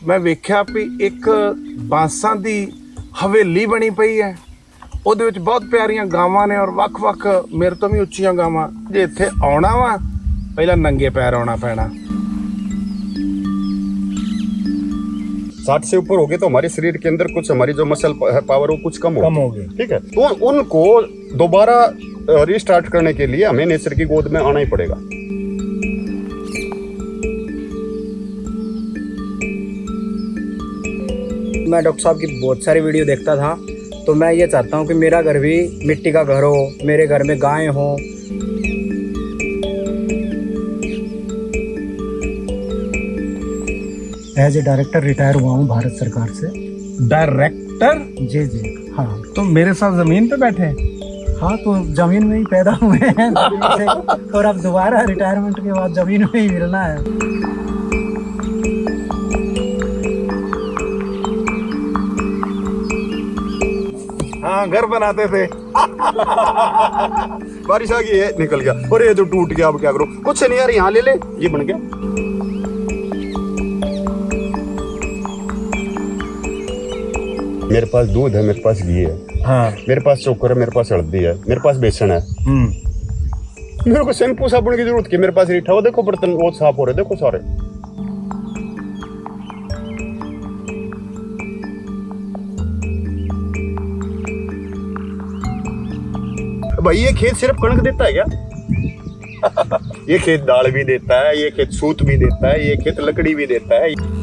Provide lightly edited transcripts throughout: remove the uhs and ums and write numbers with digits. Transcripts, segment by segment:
मैं वेख्या भी एक बांसां दी हवेली बनी पई है। ਉਹਦੇ ਵਿੱਚ ਬਹੁਤ ਪਿਆਰੀਆਂ ਗਾਵਾਂ ਨੇ ਔਰ ਵੱਖ-ਵੱਖ ਮੇਰੇ ਤੋਂ ਵੀ ਉੱਚੀਆਂ ਗਾਵਾਂ। ਜੇ ਇੱਥੇ ਆਉਣਾ ਵਾ ਪਹਿਲਾਂ ਨੰਗੇ ਪੈਰ ਆਉਣਾ ਪੈਣਾ। 60 से ऊपर हो गए तो हमारे शरीर के अंदर कुछ हमारी जो मसल पावर वो कुछ कम होगी। ठीक है, तो उनको दोबारा रिस्टार्ट करने के लिए हमें नेचर की गोद में आना ही पड़ेगा। मैं डॉक्टर साहब की बहुत सारी वीडियो देखता था, तो मैं ये चाहता हूँ कि मेरा घर भी मिट्टी का घर हो, मेरे घर में गायें हो। एज ए डायरेक्टर रिटायर हुआ हूँ भारत सरकार से। डायरेक्टर? जी जी हाँ। तो मेरे साथ जमीन पे बैठे? हाँ, तो जमीन में ही पैदा हुए हैं से, और अब दोबारा रिटायरमेंट के बाद जमीन में ही मिलना है। हाँ, घर बनाते थे। बारिश आ गई है, निकल गया। और ये तो टूट गया, अब क्या करूं? कुछ नहीं यार, यहाँ ले ले, ये बन गया। मेरे पास दूध है, मेरे पास घी है, हाँ, मेरे पास चोकर है, मेरे पास हल्दी है, मेरे पास बेसन है। मेरे को शैम्पू साबुन की जरूरत की, मेरे पास रीठा। वो देखो बर्तन वो साफ हो रहे, देखो सारे। भाई ये खेत सिर्फ कणक देता है क्या? ये खेत दाल भी देता है, ये खेत सूत भी देता है, ये खेत लकड़ी भी देता है।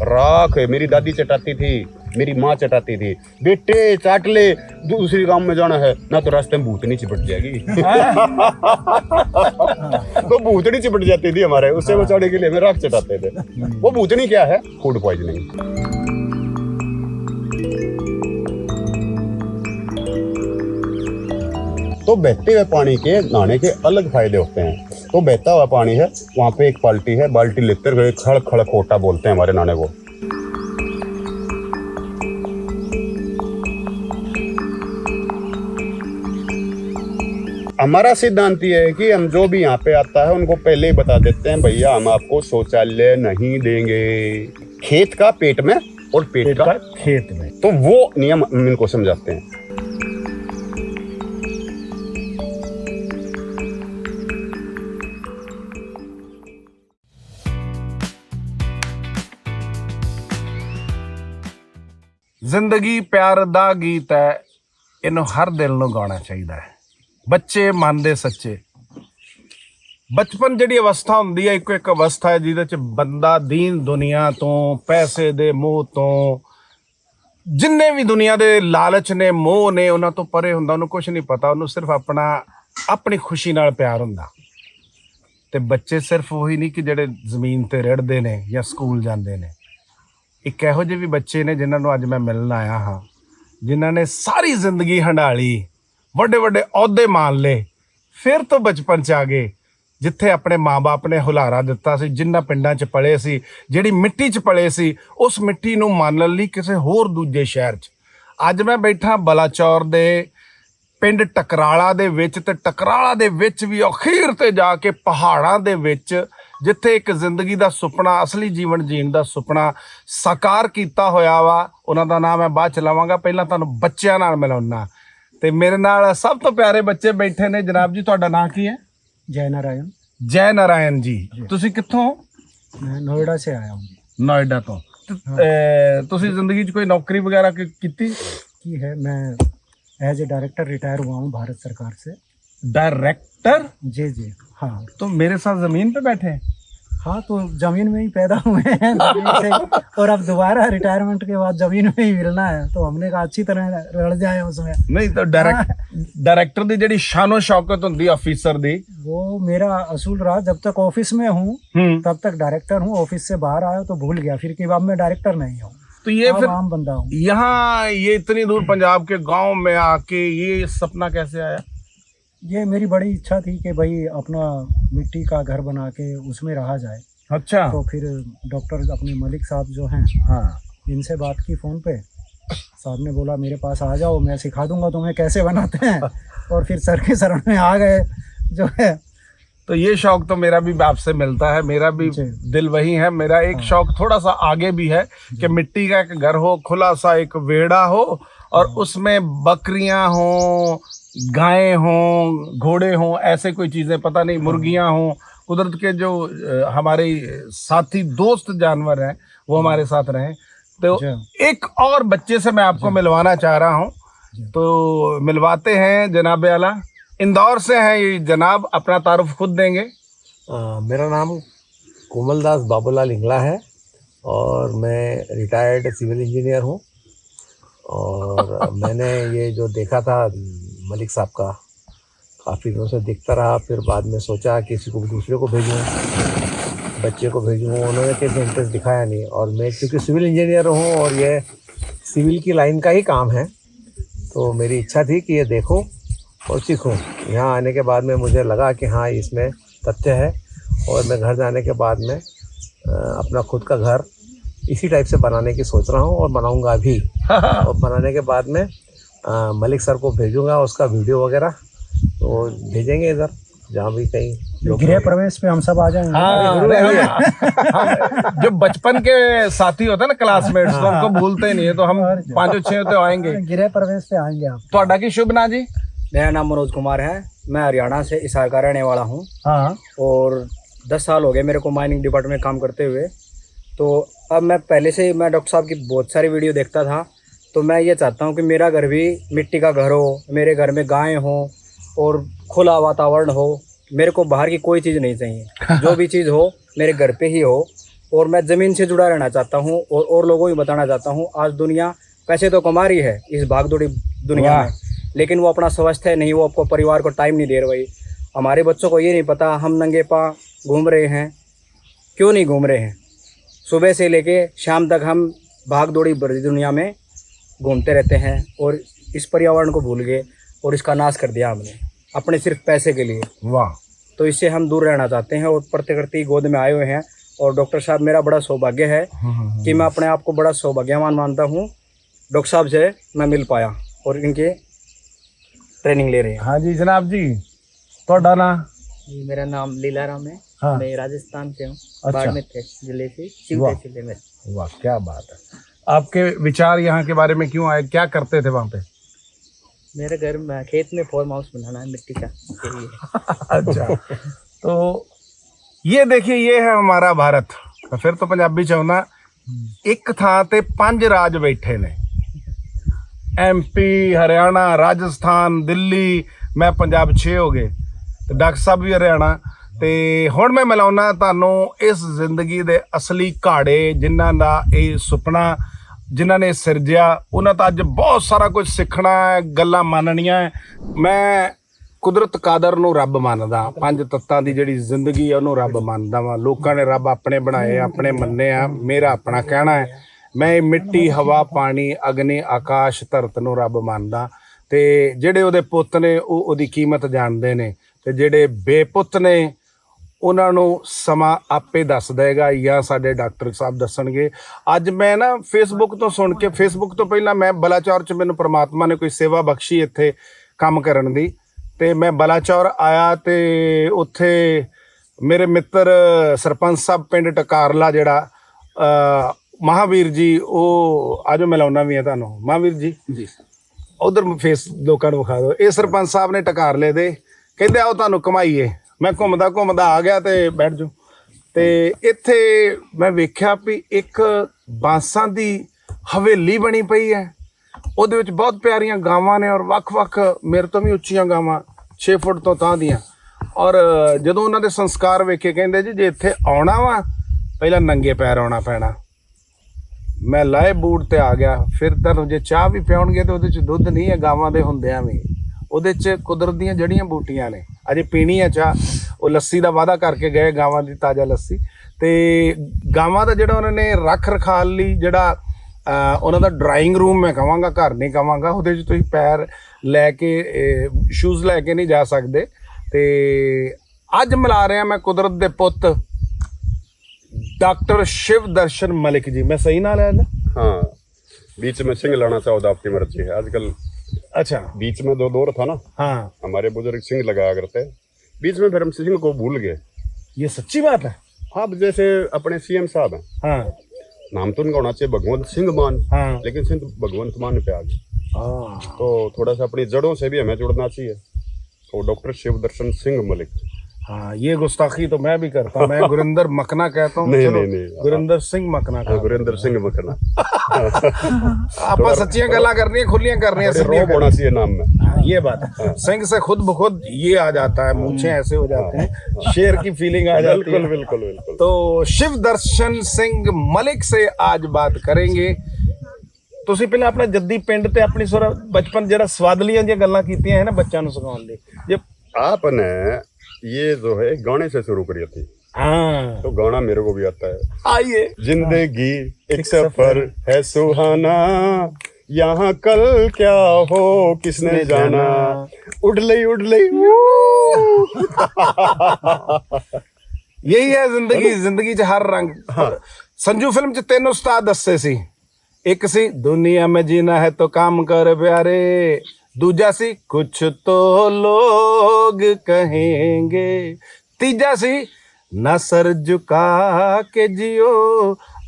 राख मेरी दादी चटाती थी, मेरी माँ चटाती थी। बेटे चाट ले, दूसरी गांव में जाना है ना तो रास्ते में भूतनी चिपट जाएगी। तो भूतनी चिपट जाती थी हमारे, उससे बचाने के लिए हमें राख चटाते थे। वो भूतनी क्या है? Food poisoning. तो बहते हुए पानी के नहाने के अलग फायदे होते हैं। तो बहता हुआ पानी है, वहां पे एक बाल्टी है, बाल्टी लेते हुए खड़ खड़ खोटा बोलते हैं हमारे नाने को। हमारा सिद्धांत ये है कि हम जो भी यहाँ पे आता है उनको पहले ही बता देते हैं, भैया हम आपको शौचालय नहीं देंगे। खेत का पेट में और पेट का खेत में। तो वो नियम हम इनको समझाते हैं। ਜ਼ਿੰਦਗੀ ਪਿਆਰ ਦਾ ਗੀਤ ਹੈ, ਇਹਨੂੰ ਹਰ ਦਿਲ ਨੂੰ ਗਾਉਣਾ ਚਾਹੀਦਾ ਹੈ। ਬੱਚੇ ਮਨ ਦੇ ਸੱਚੇ। ਬਚਪਨ ਜਿਹੜੀ ਅਵਸਥਾ ਹੁੰਦੀ ਹੈ, ਇੱਕੋ ਇੱਕ ਅਵਸਥਾ ਹੈ ਜਿਹਦੇ 'ਚ ਬੰਦਾ ਦੀਨ ਦੁਨੀਆ ਤੋਂ, ਪੈਸੇ ਦੇ ਮੋਹ ਤੋਂ, ਜਿੰਨੇ ਵੀ ਦੁਨੀਆ ਦੇ ਲਾਲਚ ਨੇ, ਮੋਹ ਨੇ, ਉਹਨਾਂ ਤੋਂ ਪਰੇ ਹੁੰਦਾ। ਉਹਨੂੰ ਕੁਛ ਨਹੀਂ ਪਤਾ, ਉਹਨੂੰ ਸਿਰਫ ਆਪਣੀ ਖੁਸ਼ੀ ਨਾਲ ਪਿਆਰ ਹੁੰਦਾ। ਤੇ ਬੱਚੇ ਸਿਰਫ ਉਹੀ ਨਹੀਂ ਕਿ ਜਿਹੜੇ ਜ਼ਮੀਨ ਤੇ ਰਿੜਦੇ ਨੇ ਜਾਂ ਸਕੂਲ ਜਾਂਦੇ ਨੇ। ਇੱਕ ਇਹੋ ਜਿਹੇ ਵੀ ਬੱਚੇ ਨੇ ਜਿਨ੍ਹਾਂ ਨੂੰ ਅੱਜ ਮੈਂ ਮਿਲਣ ਆਇਆ ਹਾਂ, ਜਿਨ੍ਹਾਂ ਨੇ ਸਾਰੀ ਜ਼ਿੰਦਗੀ ਹੰਡਾਲੀ, ਵੱਡੇ ਵੱਡੇ ਅਹੁਦੇ ਮਾਣ ਲਏ, ਫਿਰ ਤੋਂ ਬਚਪਨ 'ਚ ਆ ਗਏ ਜਿੱਥੇ ਆਪਣੇ ਮਾਂ-ਬਾਪ ਨੇ ਹੁਲਾਰਾ ਦਿੱਤਾ ਸੀ, ਜਿਨ੍ਹਾਂ ਪਿੰਡਾਂ 'ਚ ਪਲੇ ਸੀ, ਜਿਹੜੀ ਮਿੱਟੀ 'ਚ ਪਲੇ ਸੀ, ਉਸ ਮਿੱਟੀ ਨੂੰ ਮਾਨਣ ਲਈ ਕਿਸੇ ਹੋਰ ਦੂਜੇ ਸ਼ਹਿਰ 'ਚ। ਅੱਜ ਮੈਂ ਬੈਠਾ ਬਲਾਚੌਰ ਦੇ ਪਿੰਡ ਟਕਰਾਲਾ ਦੇ ਵਿੱਚ, ਤੇ ਟਕਰਾਲਾ ਦੇ ਵਿੱਚ ਵੀ ਅਖੀਰ ਤੇ ਜਾ ਕੇ ਪਹਾੜਾਂ ਦੇ ਵਿੱਚ, ਜਿੱਥੇ ਇੱਕ ਜ਼ਿੰਦਗੀ ਦਾ ਸੁਪਨਾ, ਅਸਲੀ ਜੀਵਨ ਜੀਣ ਦਾ ਸੁਪਨਾ ਸਾਕਾਰ ਕੀਤਾ ਹੋਇਆ ਵਾ। ਉਹਨਾਂ ਦਾ ਨਾਮ ਮੈਂ ਬਾਅਦ ਚ ਲਵਾਂਗਾ, ਪਹਿਲਾਂ ਤੁਹਾਨੂੰ ਬੱਚਿਆਂ ਨਾਲ ਮਿਲਾਉਣਾ। ਤੇ ਮੇਰੇ ਨਾਲ ਸਭ ਤੋਂ ਪਿਆਰੇ ਬੱਚੇ ਬੈਠੇ ਨੇ। ਜਨਾਬ ਜੀ, ਤੁਹਾਡਾ ਨਾਂ ਕੀ ਹੈ? जय नारायण। ਜੈ ਨਾਰਾਇਣ ਜੀ। ਤੁਸੀਂ ਕਿੱਥੋਂ? मैं नोएडा से आया हूँ। ਨੋਇਡਾ ਤੋਂ। ਤੁਸੀਂ ਜ਼ਿੰਦਗੀ 'ਚ ਕੋਈ ਨੌਕਰੀ ਵਗੈਰਾ ਕੀਤੀ? की है, मैं एज ए डायरेक्टर रिटायर हुआ हूँ भारत सरकार से। डायरेक्टर? जी जी हाँ। तो मेरे साथ जमीन पे बैठे? हाँ, तो जमीन में ही पैदा हुए हैं जमीन से, और अब दोबारा रिटायरमेंट के बाद जमीन में ही मिलना है। तो हमने कहा अच्छी तरह रल जाए उसमें। नहीं तो डायरेक्टर दी ਜਿਹੜੀ शानो शौकत ਹੁੰਦੀ अफीसर दी, वो मेरा असूल रहा। जब तक ऑफिस में हूँ तब तक डायरेक्टर हूँ। ऑफिस से बाहर आया तो भूल गया फिर कि अब मैं डायरेक्टर नहीं हूँ, तो ये फिर आम बंदा हूँ। यहाँ ये इतनी दूर पंजाब के गांव में आके ये सपना कैसे आया? ये मेरी बड़ी इच्छा थी कि भाई अपना मिट्टी का घर बना के उसमें रहा जाए। अच्छा। तो फिर डॉक्टर अपने मलिक साहब जो हैं, हाँ, इनसे बात की फ़ोन पे। साहब ने बोला मेरे पास आ जाओ, मैं सिखा दूंगा तुम्हें कैसे बनाते हैं। और फिर सर के शरण में आ गए जो है। तो ये शौक तो मेरा भी आपसे मिलता है, मेरा भी दिल वही है। मेरा एक शौक थोड़ा सा आगे भी है कि मिट्टी का एक घर हो, खुला सा एक वेड़ा हो और उसमें बकरियां हों, गायें हों, घोड़े हों, ऐसे कोई चीजें पता नहीं, मुर्गियां हों, कुदरत के जो हमारे साथी दोस्त जानवर हैं वो हमारे साथ रहें। तो एक और बच्चे से मैं आपको मिलवाना चाह रहा हूँ, तो मिलवाते हैं। जनाब आला इंदौर से हैं ये जनाब, अपना तारुफ खुद देंगे। मेरा नाम कोमलदास बाबूलाल इंगला है और मैं रिटायर्ड सिविल इंजीनियर हूँ। और मैंने ये जो देखा था मलिक साहब का, काफ़ी दिनों से दिखता रहा, फिर बाद में सोचा किसी को दूसरे को भेजूँ, बच्चे को भेजूँ, उन्होंने कैसे इंटरेस्ट दिखाया नहीं। और मैं क्योंकि सिविल इंजीनियर हूँ और ये सिविल की लाइन का ही काम है, तो मेरी इच्छा थी कि ये देखो और सीखूं। यहाँ आने के बाद में मुझे लगा कि हाँ इसमें तथ्य है, और मैं घर जाने के बाद में अपना खुद का घर इसी टाइप से बनाने की सोच रहा हूँ और बनाऊंगा भी। और बनाने के बाद में मलिक सर को भेजूंगा, उसका वीडियो वगैरह तो भेजेंगे इधर जहाँ भी कहीं गृह प्रवेश पे हम सब आ जाएंगे। हाँ, हम जो बचपन के साथी होते हैं ना, क्लासमेट्स, तो हमको भूलते नहीं है, तो हम 5-6 तो आएंगे। गृह प्रवेश पे आएंगे आप। ਤੁਹਾਡਾ ਕੀ शुभ नाम जी? मेरा नाम मनोज कुमार है, मैं हरियाणा से हिसार का रहने वाला हूँ। हाँ, और 10 साल हो गए मेरे को माइनिंग डिपार्टमेंट में काम करते हुए। तो अब मैं पहले से मैं डॉक्टर साहब की बहुत सारी वीडियो देखता था, तो मैं ये चाहता हूँ कि मेरा घर भी मिट्टी का घर हो, मेरे घर में गायें हों और खुला वातावरण हो। मेरे को बाहर की कोई चीज़ नहीं चाहिए, जो भी चीज़ हो मेरे घर पे ही हो। और मैं ज़मीन से जुड़ा रहना चाहता हूँ और लोगों को बताना चाहता हूँ, आज दुनिया पैसे तो कमा रही है इस भागदौड़ी दुनिया में, लेकिन वो अपना स्वास्थ्य नहीं, वो आपको परिवार को टाइम नहीं दे रही। हमारे बच्चों को ये नहीं पता हम नंगे पाँव घूम रहे हैं, क्यों नहीं घूम रहे हैं। सुबह से लेके शाम तक हम भाग दौड़ी भरी दुनिया में घूमते रहते हैं और इस पर्यावरण को भूल गए और इसका नाश कर दिया हमने अपने सिर्फ पैसे के लिए। वाह। तो इससे हम दूर रहना चाहते हैं और प्रकृति गोद में आए हुए हैं। और डॉक्टर साहब, मेरा बड़ा सौभाग्य है कि मैं अपने आप को बड़ा सौभाग्यवान मानता हूँ, डॉक्टर साहब से मैं मिल पाया और इनके ट्रेनिंग ले रहे हैं। हाँ जी जनाब जी, ਤੁਹਾਡਾ नाम? जी, मेरा नाम लीलाराम है। हाँ। मैं राजस्थान से हूँ, अच्छा। बाड़मेर जिले से, शिवपुरी जिले में। वाह, क्या बात है। आपके विचार यहाँ के बारे में क्यों आए, क्या करते थे वहाँ पे? मेरे घर में खेत में फार्म हाउस बनाना है मिट्टी का, उसके लिए। अच्छा, तो ये देखिए, ये है हमारा भारत। तो फिर तो पंजाबी च होना, एक थां ते 5 राज बैठे ने, MP, हरियाणा, राजस्थान, दिल्ली, मैं पंजाब 6 हो गए, तो डॉक्टर साहब भी हरियाणा। ਤੇ ਹੁਣ ਮੈਂ ਮਿਲਾਉਣਾ ਤੁਹਾਨੂੰ ਇਸ ਜ਼ਿੰਦਗੀ ਦੇ ਅਸਲੀ ਘਾੜੇ, ਜਿਨ੍ਹਾਂ ਦਾ ਇਹ ਸੁਪਨਾ ਜਿਨ੍ਹਾਂ ਨੇ ਸਿਰਜਿਆ, ਉਹਨਾਂ ਤੋਂ ਅੱਜ ਬਹੁਤ ਸਾਰਾ ਕੁਝ ਸਿੱਖਣਾ ਹੈ, ਗੱਲਾਂ ਮੰਨਣੀਆਂ ਹੈ। ਮੈਂ ਕੁਦਰਤ ਕਾਦਰ ਨੂੰ ਰੱਬ ਮੰਨਦਾ, 5 ਤੱਤਾਂ ਦੀ ਜਿਹੜੀ ਜ਼ਿੰਦਗੀ ਹੈ ਉਹਨੂੰ ਰੱਬ ਮੰਨਦਾ ਵਾਂ। ਲੋਕਾਂ ਨੇ ਰੱਬ ਆਪਣੇ ਬਣਾਏ, ਆਪਣੇ ਮੰਨੇ ਆ, ਮੇਰਾ ਆਪਣਾ ਕਹਿਣਾ ਹੈ। ਮੈਂ ਮਿੱਟੀ, ਹਵਾ, ਪਾਣੀ, ਅਗਨੀ, ਆਕਾਸ਼, ਧਰਤ ਨੂੰ ਰੱਬ ਮੰਨਦਾ। ਤੇ ਜਿਹੜੇ ਉਹਦੇ ਪੁੱਤ ਨੇ ਉਹ ਉਹਦੀ ਕੀਮਤ ਜਾਣਦੇ ਨੇ, ਤੇ ਜਿਹੜੇ ਬੇਪੁੱਤ ਨੇ ਉਹਨਾਂ ਨੂੰ ਸਮਾਂ ਆਪੇ ਦੱਸ ਦੇਗਾ ਜਾਂ ਸਾਡੇ ਡਾਕਟਰ ਸਾਹਿਬ ਦੱਸਣਗੇ। ਅੱਜ ਮੈਂ ਨਾ ਫੇਸਬੁੱਕ ਤੋਂ ਸੁਣ ਕੇ, ਫੇਸਬੁੱਕ ਤੋਂ ਪਹਿਲਾਂ ਮੈਂ ਬਲਾਚੌਰ 'ਚ ਮੈਨੂੰ ਪ੍ਰਮਾਤਮਾ ਨੇ ਕੋਈ ਸੇਵਾ ਬਖਸ਼ੀ ਇੱਥੇ ਕੰਮ ਕਰਨ ਦੀ, ਤੇ ਮੈਂ ਬਲਾਚੌਰ ਆਇਆ ਤੇ ਉੱਥੇ ਮੇਰੇ ਮਿੱਤਰ ਸਰਪੰਚ ਸਾਹਿਬ ਪਿੰਡ ਟਕਾਰਲਾ, ਜਿਹੜਾ ਮਹਾਵੀਰ ਜੀ, ਉਹ ਆਜੋ ਮਿਲਾਉਣਾ ਵੀ ਹੈ ਤੁਹਾਨੂੰ। ਮਹਾਵੀਰ ਜੀ ਜੀ ਉਧਰ ਫੇਸ ਲੋਕਾਂ ਨੂੰ ਵਿਖਾ ਦਿਓ। ਇਹ ਸਰਪੰਚ ਸਾਹਿਬ ਨੇ ਟਕਾਰਲੇ ਦੇ, ਕਹਿੰਦੇ ਆਓ ਤੁਹਾਨੂੰ ਘੁਮਾਈਏ। ਮੈਂ ਘੁੰਮਦਾ ਘੁੰਮਦਾ ਆ ਗਿਆ ਤੇ ਬੈਠ ਜਾਓ। ਤੇ ਇੱਥੇ ਮੈਂ ਵੇਖਿਆ ਵੀ ਇੱਕ ਬਾਂਸਾਂ ਦੀ ਹਵੇਲੀ ਬਣੀ ਪਈ ਹੈ, ਉਹਦੇ ਵਿੱਚ ਬਹੁਤ ਪਿਆਰੀਆਂ ਗਾਵਾਂ ਨੇ ਔਰ ਵੱਖ-ਵੱਖ ਮੇਰੇ ਤੋਂ ਵੀ ਉੱਚੀਆਂ ਗਾਵਾਂ 6 ਫੁੱਟ ਤੋਂ ਤਾਂ ਦੀਆਂ। ਔਰ ਜਦੋਂ ਉਹਨਾਂ ਦੇ ਸੰਸਕਾਰ ਵੇਖੇ, ਕਹਿੰਦੇ ਜੀ ਜੇ ਇੱਥੇ ਆਉਣਾ ਵਾ ਪਹਿਲਾਂ ਨੰਗੇ ਪੈਰ ਆਉਣਾ ਪੈਣਾ। ਮੈਂ ਲਾਏ ਬੂਟ ਤੇ ਆ ਗਿਆ। ਫਿਰ ਤੁਹਾਨੂੰ ਜੇ ਚਾਹ ਵੀ ਪਿਆਉਣਗੇ ਤੇ ਉਹਦੇ 'ਚ ਦੁੱਧ ਨਹੀਂ ਹੈ ਗਾਵਾਂ ਦੇ ਹੁੰਦਿਆਂ ਵੀ, ਉਹਦੇ 'ਚ ਕੁਦਰਤ ਦੀਆਂ ਜੜੀਆਂ ਬੂਟੀਆਂ ਨੇ। ਅਜੇ ਪੀਣੀ ਹੈ ਚਾਹ, ਉਹ ਲੱਸੀ ਦਾ ਵਾਅਦਾ ਕਰਕੇ ਗਏ, ਗਾਵਾਂ ਦੀ ਤਾਜ਼ਾ ਲੱਸੀ। ਤੇ ਗਾਵਾਂ ਦਾ ਜਿਹੜਾ ਉਹਨਾਂ ਨੇ ਰੱਖ ਰਖਾਲ ਲਈ ਜਿਹੜਾ ਉਹਨਾਂ ਦਾ ਡਰਾਇੰਗ ਰੂਮ ਮੈਂ ਕਹਾਂਗਾ, ਘਰ ਨਹੀਂ ਕਹਾਂਗਾ, ਉਹਦੇ 'ਚ ਤੁਸੀਂ ਪੈਰ ਲੈ ਕੇ, ਸ਼ੂਜ਼ ਲੈ ਕੇ ਨਹੀਂ ਜਾ ਸਕਦੇ। ਤੇ ਅੱਜ ਮਿਲਾ ਰਿਹਾ ਮੈਂ ਕੁਦਰਤ ਦੇ ਪੁੱਤ डॉक्टर शिव दर्शन मलिक जी। मैं सही नाम है ना? हाँ, बीच में सिंह लाना चाहो तो आपकी मर्जी है। आजकल अच्छा। बीच में जो दौर था ना, हाँ, हमारे बुजुर्ग सिंह लगाया करते, बीच में फिर हम सिंह को भूल गए। ये सच्ची बात है। हाँ, अब जैसे अपने सीएम साहब हैं, हाँ नाम तो उनका होना चाहिए भगवंत सिंह मान, हाँ लेकिन सिंह भगवंत मान पे आ गए। हाँ। तो थोड़ा सा अपनी जड़ों से भी हमें जुड़ना चाहिए। तो डॉक्टर शिवदर्शन सिंह मलिक। हाँ, ये गुस्ताखी तो मैं भी करता हूँ। मैं गुरिंदर मकना कहता हूँ। नहीं, चलो, नहीं, नहीं। गुरिंदर सिंह मकना हाँ, गुरिंदर सिंह मकना। आप सच्चियां गल्ला करनी है, खुलियां करनी है, सीधियां रोब होना चाहिए नाम में। हाँ, ये बात है। सिंह से खुद ब खुद ये आ जाता है, मूछें ऐसे हो जाते हैं, शेर की फीलिंग आ जाती है। बिल्कुल बिल्कुल बिल्कुल। तो शिवदर्शन सिंह मलिक से आज बात करेंगे। ਤੁਸੀਂ ਪਹਿਲਾਂ ਆਪਣਾ ਜੱਦੀ ਪਿੰਡ ਤੇ ਆਪਣੀ ਸੋਰਾ ਬਚਪਨ ਜਿਹੜਾ ਸਵਾਦਲੀਆਂ ਜਿਹੀਆਂ ਗੱਲਾਂ ਕੀਤੀਆਂ ਹੈ ਨਾ ਬੱਚਿਆਂ ਨੂੰ ਸਿਖਾਉਣ ਲਈ, ਜੇ आपने ये जो है गाने से शुरू करी थी। हाँ तो गाना मेरे को भी आता है। आइए। जिंदगी एक सफर है सुहाना, यहाँ कल क्या हो किसने जाना, उड़ लई यही है जिंदगी। जिंदगी च हर रंग। संजू फिल्म च 3 उस्ताद दस्से सी। एक सी दुनिया में जीना है तो काम कर प्यारे, दूजा सी कुछ तो लोग कहेंगे, तीजा सी न सर झुका के जियो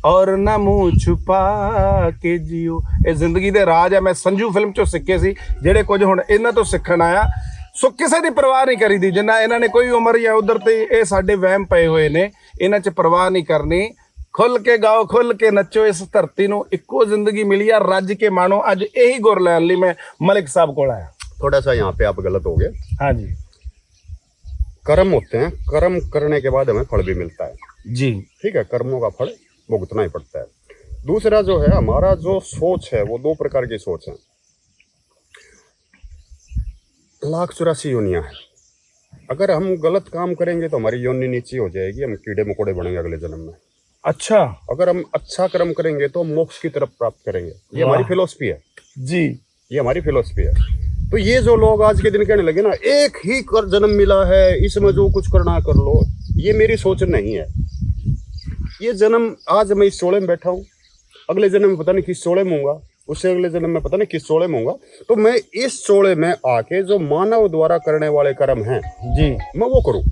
और ना मुंह छुपा के जियो। ਇਹ ਜ਼ਿੰਦਗੀ ਦੇ ਰਾਜ ਹੈ। ਮੈਂ ਸੰਜੂ ਫਿਲਮ ਚੋਂ ਸਿੱਖੇ ਸੀ ਜਿਹੜੇ ਕੁਝ ਹੁਣ ਇਹਨਾਂ ਤੋਂ ਸਿੱਖਣ ਆਇਆ। ਸੋ ਕਿਸੇ ਦੀ ਪਰਵਾਹ ਨਹੀਂ ਕਰੀਦੀ, ਜਿੰਨਾ ਇਹਨਾਂ ਨੇ ਕੋਈ ਉਮਰ ਜਾਂ ਉਧਰ ਤੇ ਇਹ ਸਾਡੇ ਵਹਿਮ ਪਏ ਹੋਏ ਨੇ, ਇਹਨਾਂ 'ਚ ਪਰਵਾਹ ਨਹੀਂ ਕਰਨੀ। ਖੁੱਲ ਕੇ ਗਾਓ, ਖੁੱਲ ਕੇ ਨੱਚੋ। ਇਸ ਧਰਤੀ ਨੂੰ ਇੱਕੋ ਜ਼ਿੰਦਗੀ ਮਿਲੀ ਆ, ਰੱਜ ਕੇ ਮਾਣੋ। ਅੱਜ ਇਹੀ ਗੁਰ ਲੈਣ ਲਈ ਮੈਂ ਮਲਿਕ ਸਾਹਿਬ ਕੋਲ ਆਇਆ। थोड़ा सा यहाँ पे आप गलत हो गए। हाँ जी कर्म होते हैं, कर्म करने के बाद हमें फल भी मिलता है। जी। ठीक है, कर्मों का फल भुगतना ही पड़ता है। दूसरा जो है हमारा जो सोच है वो 2 प्रकार की सोच है। 1,84,000 योनियां है। अगर हम गलत काम करेंगे तो हमारी योनि नीची हो जाएगी, हम कीड़े मकोड़े बनेंगे अगले जन्म में। अच्छा अगर हम अच्छा कर्म करेंगे तो मोक्ष की तरफ प्राप्त करेंगे। ये हमारी फिलोसफी है जी। ये हमारी फिलोसफी है। तो ये जो लोग आज के दिन कहने लगे ना, एक ही कर जन्म मिला है, इसमें जो कुछ करना है कर लो, ये मेरी सोच नहीं है। ये जन्म आज मैं इस चोले में बैठा हूँ, अगले जन्म में पता नहीं किस चोले में होऊंगा, उससे अगले जन्म में पता नहीं किस चोले में होऊंगा। तो मैं इस चोले में आके जो मानव द्वारा करने वाले कर्म हैं जी, मैं वो करूँ।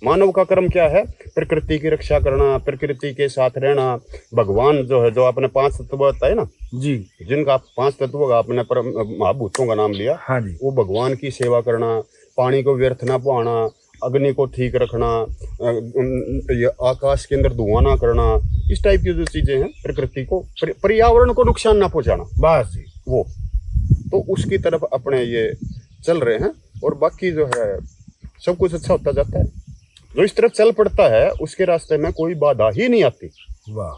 मानव का कर्म क्या है? प्रकृति की रक्षा करना, प्रकृति के साथ रहना। भगवान जो है, जो आपने 5 तत्व बताए ना जी, जिनका 5 तत्वों का आपने महाभूतों का नाम लिया, हाँ जी, वो भगवान की सेवा करना, पानी को व्यर्थ ना बहाना, अग्नि को ठीक रखना, ये आकाश के अंदर धुआं ना करना, इस टाइप की जो चीजें हैं, प्रकृति को, पर्यावरण को नुकसान ना पहुंचाना, बस जी। वो तो उसकी तरफ अपने ये चल रहे हैं। और बाकी जो है सब कुछ अच्छा होता जाता है। जो इस तरफ चल पड़ता है उसके रास्ते में कोई बाधा ही नहीं आती। वाह।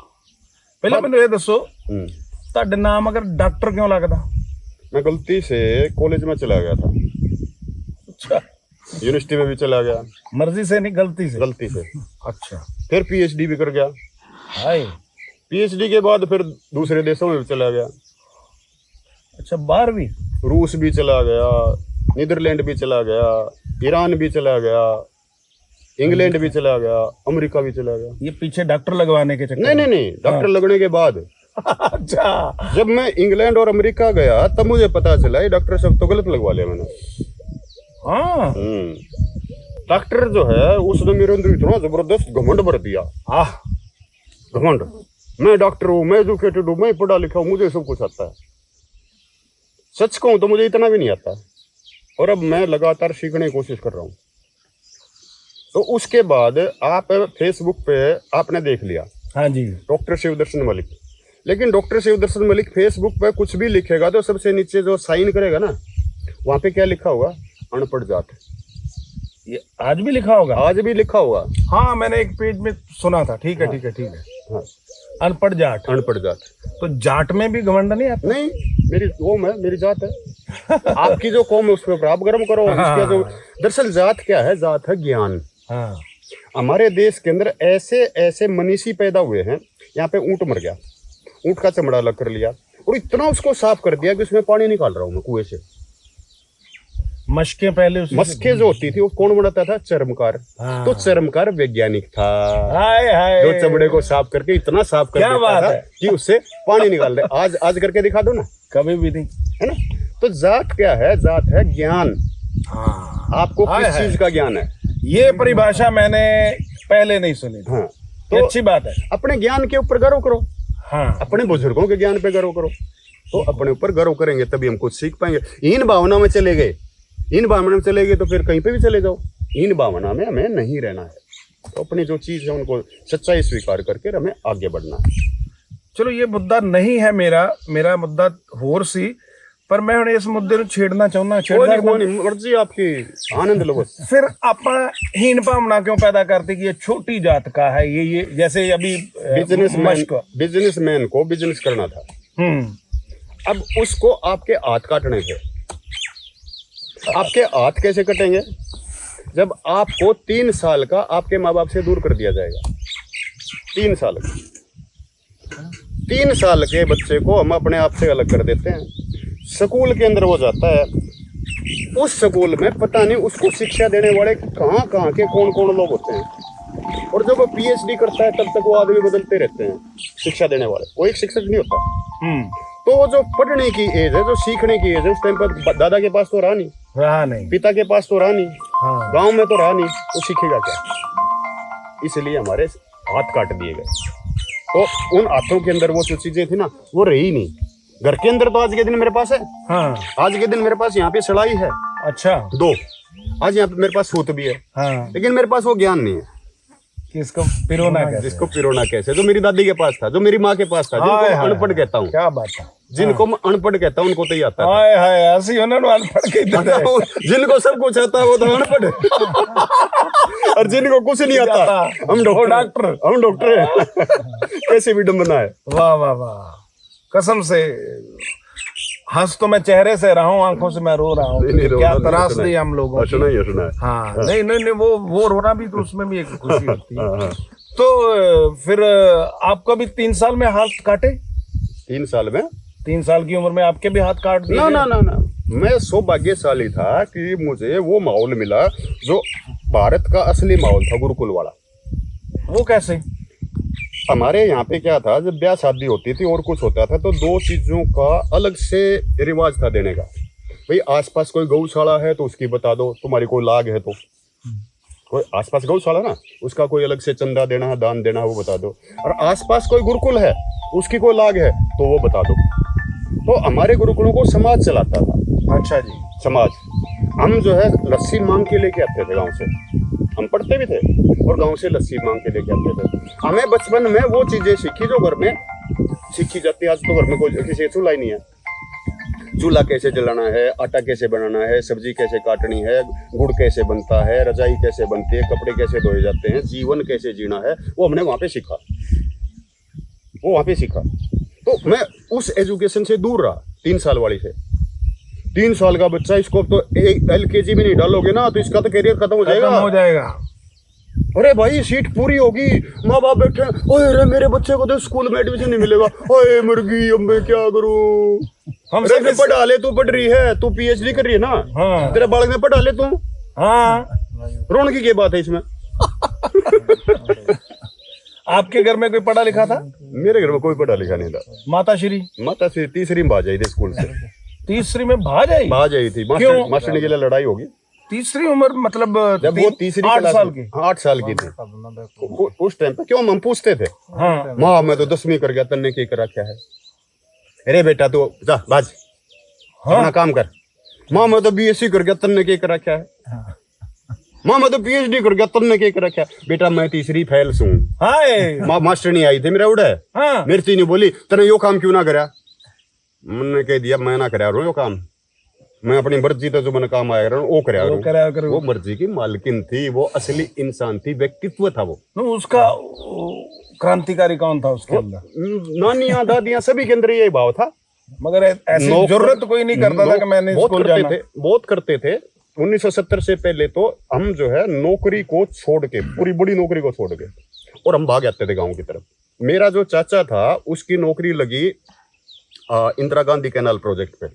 ਪਹਿਲਾਂ ਮੈਨੂੰ ਇਹ ਦੱਸੋ, ਤੁਹਾਡਾ ਨਾਮ ਅਗਰ ਡਾਕਟਰ ਕਿਉਂ ਲੱਗਦਾ? मैं गलती से कॉलेज में चला गया था। अच्छा, यूनिवर्सिटी में भी चला गया, मर्जी से नहीं, गलती से? गलती से। अच्छा। फिर पीएचडी भी कर गया। हाय। पीएचडी के बाद फिर दूसरे देशों में भी चला गया। अच्छा, बाहर भी? रूस भी चला गया, नीदरलैंड भी चला गया, ईरान भी चला गया, इंग्लैंड भी चला गया, अमेरिका भी चला गया। ये पीछे डॉक्टर लगवाने के चक्कर? नहीं, डॉक्टर लगने के बाद। अच्छा। जब मैं इंग्लैंड और अमेरिका गया तब मुझे पता चला ये डॉक्टर सब तो गलत लगवा लिया मैंने। हाँ। डॉक्टर जो है उसने मेरे अंदर इतना जबरदस्त घमंड भर दिया। घमंड, मैं डॉक्टर हूँ, मैं एजुकेटेड हूँ, मैं पढ़ा लिखा हूँ, मुझे सब कुछ आता है। सच कहूँ तो मुझे इतना भी नहीं आता, और अब मैं लगातार सीखने की कोशिश कर रहा हूँ। तो उसके बाद आप फेसबुक पे आपने देख लिया, हाँ जी, डॉक्टर शिवदर्शन मलिक। लेकिन डॉक्टर शिवदर्शन मलिक फेसबुक पे कुछ भी लिखेगा तो सबसे नीचे जो साइन करेगा ना, वहां पे क्या लिखा होगा? अनपढ़ जाट। ये आज भी लिखा होगा? आज भी लिखा होगा। हाँ, मैंने एक पेज में सुना था। ठीक है, ठीक है, ठीक है। हाँ, अनपढ़ जाट। अनपढ़ जाट। तो जाट में भी घमंड नहीं आता? नहीं, मेरी कौम है, मेरी जात है। आपकी जो कौम है उस पर आप गर्म करो। इसका जो दरअसल जात क्या है? जात है ज्ञान। हाँ। हमारे देश के अंदर ऐसे ऐसे मनीषी पैदा हुए हैं। यहाँ पे ऊंट मर गया, ऊंट का चमड़ा अलग कर लिया और इतना उसको साफ कर दिया कि उसमें पानी निकाल रहा हूँ मैं कुएं से। मशकें पहले उसी मशकें जो होती थी वो कौन बनाता था? चर्मकार। हाँ। तो चर्मकार वैज्ञानिक था। हाय हाय, जो चमड़े को साफ करके इतना साफ कर क्या देता बात था है? कि उससे पानी निकाल दे। आज करके दिखा दो ना। कभी भी नहीं। है ना। तो जात क्या है? जात है ज्ञान। हाँ, आपको हाय किस हाय। चीज का ज्ञान है? ये परिभाषा मैंने पहले नहीं सुनी थी। हाँ, ये तो अच्छी बात है। अपने ज्ञान के ऊपर गर्व करो, हाँ, अपने बुजुर्गों के ज्ञान पे गर्व करो। तो अपने ऊपर गर्व करेंगे तभी हम कुछ सीख पाएंगे। इन भावना में चले गए, इन भावना में चले गए तो फिर कहीं पे भी चले जाओ, इन भावना में हमें नहीं रहना है। तो अपनी जो चीज है उनको सच्चाई स्वीकार करके हमें आगे बढ़ना है। चलो ये मुद्दा नहीं है मेरा मुद्दा होर सी, पर मैं हुण इस मुद्दे ਨੂੰ ਛੇੜਨਾ ਚਾਹੁੰਦਾ। कोई नहीं, मर्जी आपकी, आनंद लो बस। फिर ਆਪਾਂ हीन भावना क्यों पैदा करते कि ये छोटी जात का है, ये जैसे अभी बिजनेसमैन को बिजनेस करना था, अब उसको आपके हाथ काटने थे। आपके हाथ कैसे कटेंगे? जब आपको 3 साल का आपके माँ बाप से दूर कर दिया जाएगा। 3 साल का, 3 साल के बच्चे को हम अपने आप से अलग कर देते हैं। स्कूल के अंदर वो जाता है, उस स्कूल में पता नहीं उसको शिक्षा देने वाले कहाँ कहाँ के कौन कौन लोग होते हैं। और जब वो PhD करता है तब तक वो आदमी बदलते रहते हैं शिक्षा देने वाले। वो एक शिक्षक नहीं होता। तो वो जो पढ़ने की एज है, जो सीखने की एज है, उस टाइम पर दादा के पास तो रहा नहीं, पिता के पास तो रहा नहीं, हाँ। गांव में तो रहा नहीं, तो सीखेगा क्या? इसलिए हमारे हाथ काट दिए गए। तो उन हाथों के अंदर वो जो चीजें थी ना, वो रही नहीं। घर के अंदर तो आज के दिन मेरे पास है, हाँ, आज के दिन मेरे पास यहाँ पे सड़ाई है, अच्छा, 2, आज यहाँ पे मेरे पास सूत भी है, हाँ, लेकिन मेरे पास वो ज्ञान नहीं है किसको पिरोना कहते हैं। जिसको पिरोना कैसे, जो मेरी दादी के पास था, जो मेरी माँ के पास था, जिनको हाय, मैं हाय, अनपढ़ कहता हूँ, क्या बात है। जिनको मैं अनपढ़ कहता हूँ उनको तो ही आता है। हाय हाय, ऐसी उन्होंने अनपढ़ के देते हैं। जिनको सब कुछ आता है वो तो अनपढ़ है। और जिनको कुछ नहीं आता हम डॉक्टर हैं। कैसे विडम्बना है। वाह वाह वाह, कसम से हंस तो मैं चेहरे से रहा हूँ, आंखों से मैं रो रहा हूँ। क्या त्रास दी हम लोगों की। सुना है। हाँ, नहीं वो रोना भी तो उसमें भी एक खुशी होती है। तो फिर आपका भी 3 साल में हाथ काटे? 3 साल में, 3 साल की उम्र में आपके भी हाथ काट दिए? ना, मैं सौभाग्यशाली था कि मुझे वो माहौल मिला जो भारत का असली माहौल था, गुरुकुल वाला। वो कैसे? हमारे यहाँ पे क्या था, जब ब्याह शादी होती थी और कुछ होता था तो 2 चीजों का अलग से रिवाज था देने का। भाई आसपास कोई गौशाला है तो उसकी बता दो, तुम्हारी कोई लाग है तो, कोई आसपास गौशाला ना, उसका कोई अलग से चंदा देना है, दान देना है, वो बता दो। और आसपास कोई गुरुकुल है, उसकी कोई लाग है तो वो बता दो। तो हमारे गुरुकुलों को समाज चलाता था। अच्छा जी, समाज। हम जो है लस्सी मांग के लेके आते थे गांव से, हम पढ़ते भी थे और गांव से लस्सी मांग के लेके आते थे। हमें बचपन में वो चीजें सीखी जो घर में सीखी जाती है। आज तो घर में कोई किसी चूल्हा ही नहीं है। चूल्हा कैसे जलाना है, आटा कैसे बनाना है, सब्जी कैसे काटनी है, गुड़ कैसे बनता है, रजाई कैसे बनती है, कपड़े कैसे धोए जाते हैं, जीवन कैसे जीना है, वो हमने वहां पे सीखा। तो मैं उस एजुकेशन से दूर रहा 3 साल वाली से। 3 साल का बच्चा, इसको तो LKG में नहीं डालोगे ना तो इसका तो करियर खत्म हो जाएगा। अरे भाई सीट पूरी होगी, माँ बाप बैठे, अरे मेरे बच्चे को तो स्कूल में एडमिशन नहीं मिलेगा, अरे मुर्गी अब मैं क्या करूं। हम सब पढ़ा ले, तू पढ़ रही है, तू PhD कर रही है ना, हाँ। तेरे बालक में पढ़ा ले तू, हाँ। रोने की क्या बात है इसमें। आपके घर में कोई पढ़ा लिखा था? मेरे घर में कोई पढ़ा लिखा नहीं था। माता श्री तीसरी में भाग आई थी स्कूल से। तीसरी में भाग आई थी, मास्टर के लिए लड़ाई होगी। तीसरी उम्र मतलब जब वो तीसरी 8 साल की? 8 साल की थी उस टाइम पे। क्यों हम पूछते थे, हाँ। माँ मैं तो 10वीं कर गया, तन्ने की करा क्या है। अरे बेटा तू जा बाज, हाँ। अपना काम कर। माँ मैं तो BSc कर गया, तन्ने की करा क्या है। माँ मैं तो PhD कर गया, तन्ने की करा क्या। बेटा मैं तीसरी फेल हूँ। माँ मास्टर नहीं आई थी मेरा उड़ा, हाँ। मेरी चीनी बोली तने यो काम क्यों ना करा। मैंने कह दिया मैं ना करा रो यो काम, मैं अपनी मर्जी तो जो मैंने काम आया वो करा। वो मर्जी की मालकिन थी, वो असली इंसान थी, व्यक्तित्व था वो। उसका क्रांतिकारी कौन था उसके अंदर? नानियां दादियां सभी के अंदर यही भाव था, मगर ऐसी जरूरत कोई नहीं करता था कि मैंने स्कूल जाना। बहुत करते थे। 1970 से पहले तो हम जो है नौकरी को छोड़ के, पूरी बड़ी नौकरी को छोड़ के, और हम भाग जाते थे गाँव की तरफ। मेरा जो चाचा था उसकी नौकरी लगी इंदिरा गांधी कैनाल प्रोजेक्ट पे।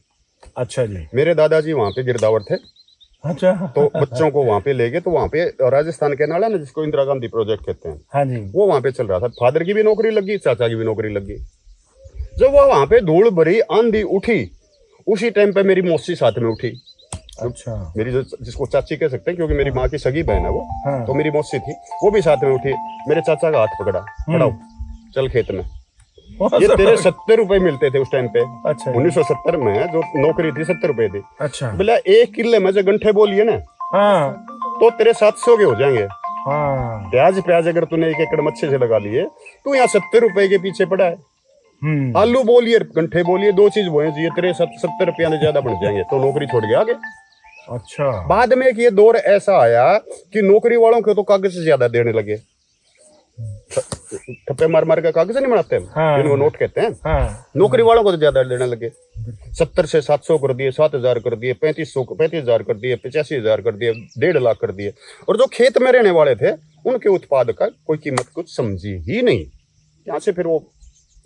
अच्छा जी। मेरे दादाजी वहाँ पे गिरदावर थे। अच्छा। तो बच्चों को वहाँ पे ले गए, तो वहाँ पे राजस्थान कैनाल है ना जिसको इंदिरा गांधी प्रोजेक्ट कहते हैं, हाँ जी, वो वहाँ पे चल रहा था। फादर की भी नौकरी लगी, चाचा की भी नौकरी लगी। जब वो वहाँ पे धूल भरी आंधी उठी उसी टाइम पे मेरी मौसी साथ में उठी, अच्छा मेरी जो जिसको चाची कह सकते हैं क्योंकि मेरी माँ की सगी बहन है वो, हाँ। तो मेरी मौसी थी, वो भी साथ में उठी। मेरे चाचा का हाथ पकड़ा, खड़ाओ चल खेत में। ये तेरे 70 रुपए मिलते थे उस टाइम पे, अच्छा 1970 में जो नौकरी थी 70 रुपए थी। अच्छा बोला 1 किले में जो गंठे बोलिए ना हाँ तो तेरे 700 के हो जाएंगे। हाँ प्याज अगर तूने 1 एकड़ मच्छे से लगा लिए तो यहाँ 70 रुपए के पीछे पड़ा है। आलू बोलिए गंठे बोलिए, 2 चीज बोए चाहिए, तेरे 70 रुपया से ज्यादा बन जाएंगे। तो नौकरी छोड़ के आगे। अच्छा बाद में एक ये दौर ऐसा आया कि नौकरी वालों को तो कागज से ज्यादा देने लगे। ठप्पे मार मार के कागज नहीं बनाते हैं, हाँ। जिनको नोट कहते हैं, हाँ नौकरी वालों को तो ज्यादा देने लगे। 70 से 700 कर दिए, 7000 कर दिए, 35,000 कर दिए, 85,000 कर दिए, 1.5 लाख कर दिए। और जो खेत में रहने वाले थे उनके उत्पाद का कोई कीमत कुछ समझी ही नहीं। यहाँ से फिर वो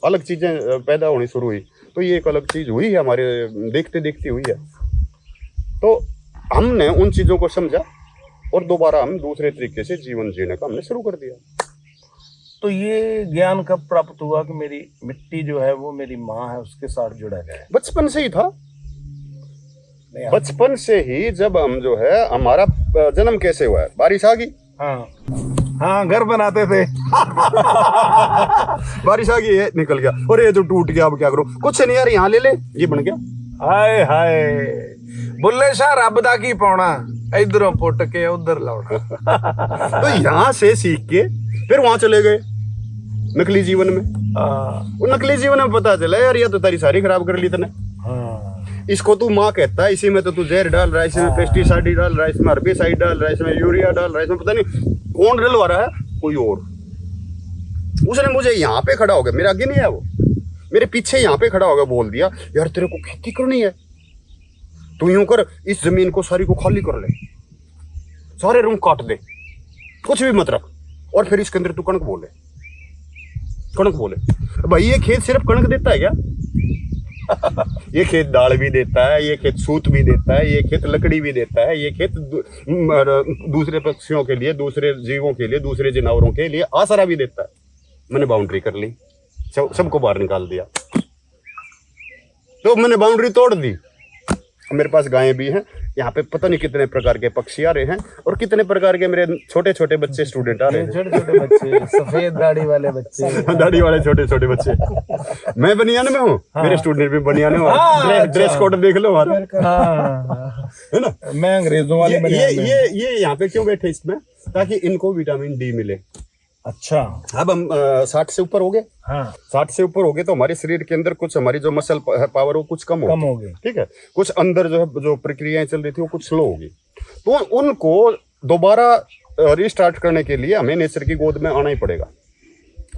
अलग चीजें पैदा होनी शुरू हुई। तो ये एक अलग चीज हुई है हमारे देखते देखते हुई है। तो हमने उन चीजों को समझा और दोबारा हम दूसरे तरीके से जीवन जीने का हमने शुरू कर दिया। तो ये ज्ञान कब प्राप्त हुआ कि मेरी मिट्टी जो है वो मेरी माँ है उसके साथ जुड़ा गया है? बचपन से ही था। नहीं, बचपन से ही जब हम जो है हमारा जन्म कैसे हुआ है, बारिश आ गई, हाँ हाँ घर बनाते थे बारिश आ गई है निकल गया, और ये तो टूट गया, अब क्या करूं, कुछ नहीं यार यहाँ ले ले, ये बन गया। हाय हाय बुल्ले शाह रब दा की पाउना, इधरों पुट के उधर लौटा। तो यहाँ से सीख के फिर वहां चले गए नकली जीवन में। वो नकली जीवन में पता चला यार ये तो तारी सारी खराब कर ली तूने। इसको तू माँ कहता है, इसी में तो तू जहर डाल रहा है, इसमें पेस्टिसाइड डाल रहा है, इसमें हर्बिसाइड डाल रहा है, इसमें यूरिया डाल रहा है, इसमें पता नहीं कौन डलवा रहा है, कोई और। उसने मुझे यहाँ पे खड़ा हो गया, मेरे आगे नहीं है वो, मेरे पीछे यहाँ पे खड़ा हो गया, बोल दिया यार तेरे को खेती करनी है, तू यूं कर इस जमीन को सारी को खाली कर ले, सारे रूम काट दे, कुछ भी मत रख, और फिर इसके अंदर तू कणक बोले, कणक बोले। भाई ये खेत सिर्फ कणक देता है क्या? ये खेत दाल भी देता है, ये खेत सूत भी देता है, ये खेत लकड़ी भी देता है, ये खेत दूसरे पक्षियों के लिए, दूसरे जीवों के लिए, दूसरे जानवरों के लिए आसरा भी देता है। मैंने बाउंड्री कर ली, सबको बाहर निकाल दिया, तो मैंने बाउंड्री तोड़ दी। मेरे पास गायें भी हैं, यहाँ पे पता नहीं कितने प्रकार के पक्षी आ रहे हैं और कितने प्रकार के मेरे छोटे छोटे बच्चे स्टूडेंट आ रहे हैं, छोटे छोटे बच्चे, सफेद दाढ़ी वाले बच्चे, दाढ़ी वाले छोटे छोटे बच्चे। मैं बनियान में हूँ, मेरे स्टूडेंट भी बनियान में, ड्रेस कोड देख लो हमारा, है ना। मैं अंग्रेजों वाले ये यहाँ पे क्यों बैठे इसमें, ताकि इनको विटामिन डी मिले। अच्छा अब हम 60 से ऊपर हो गए, हाँ 60 से ऊपर हो गए तो हमारे शरीर के अंदर कुछ हमारी जो मसल पावर वो कुछ कम हो गई, ठीक है, कुछ अंदर जो है जो प्रक्रियाएं चल रही थी वो कुछ स्लो होगी। तो उनको दोबारा रिस्टार्ट करने के लिए हमें नेचर की गोद में आना ही पड़ेगा।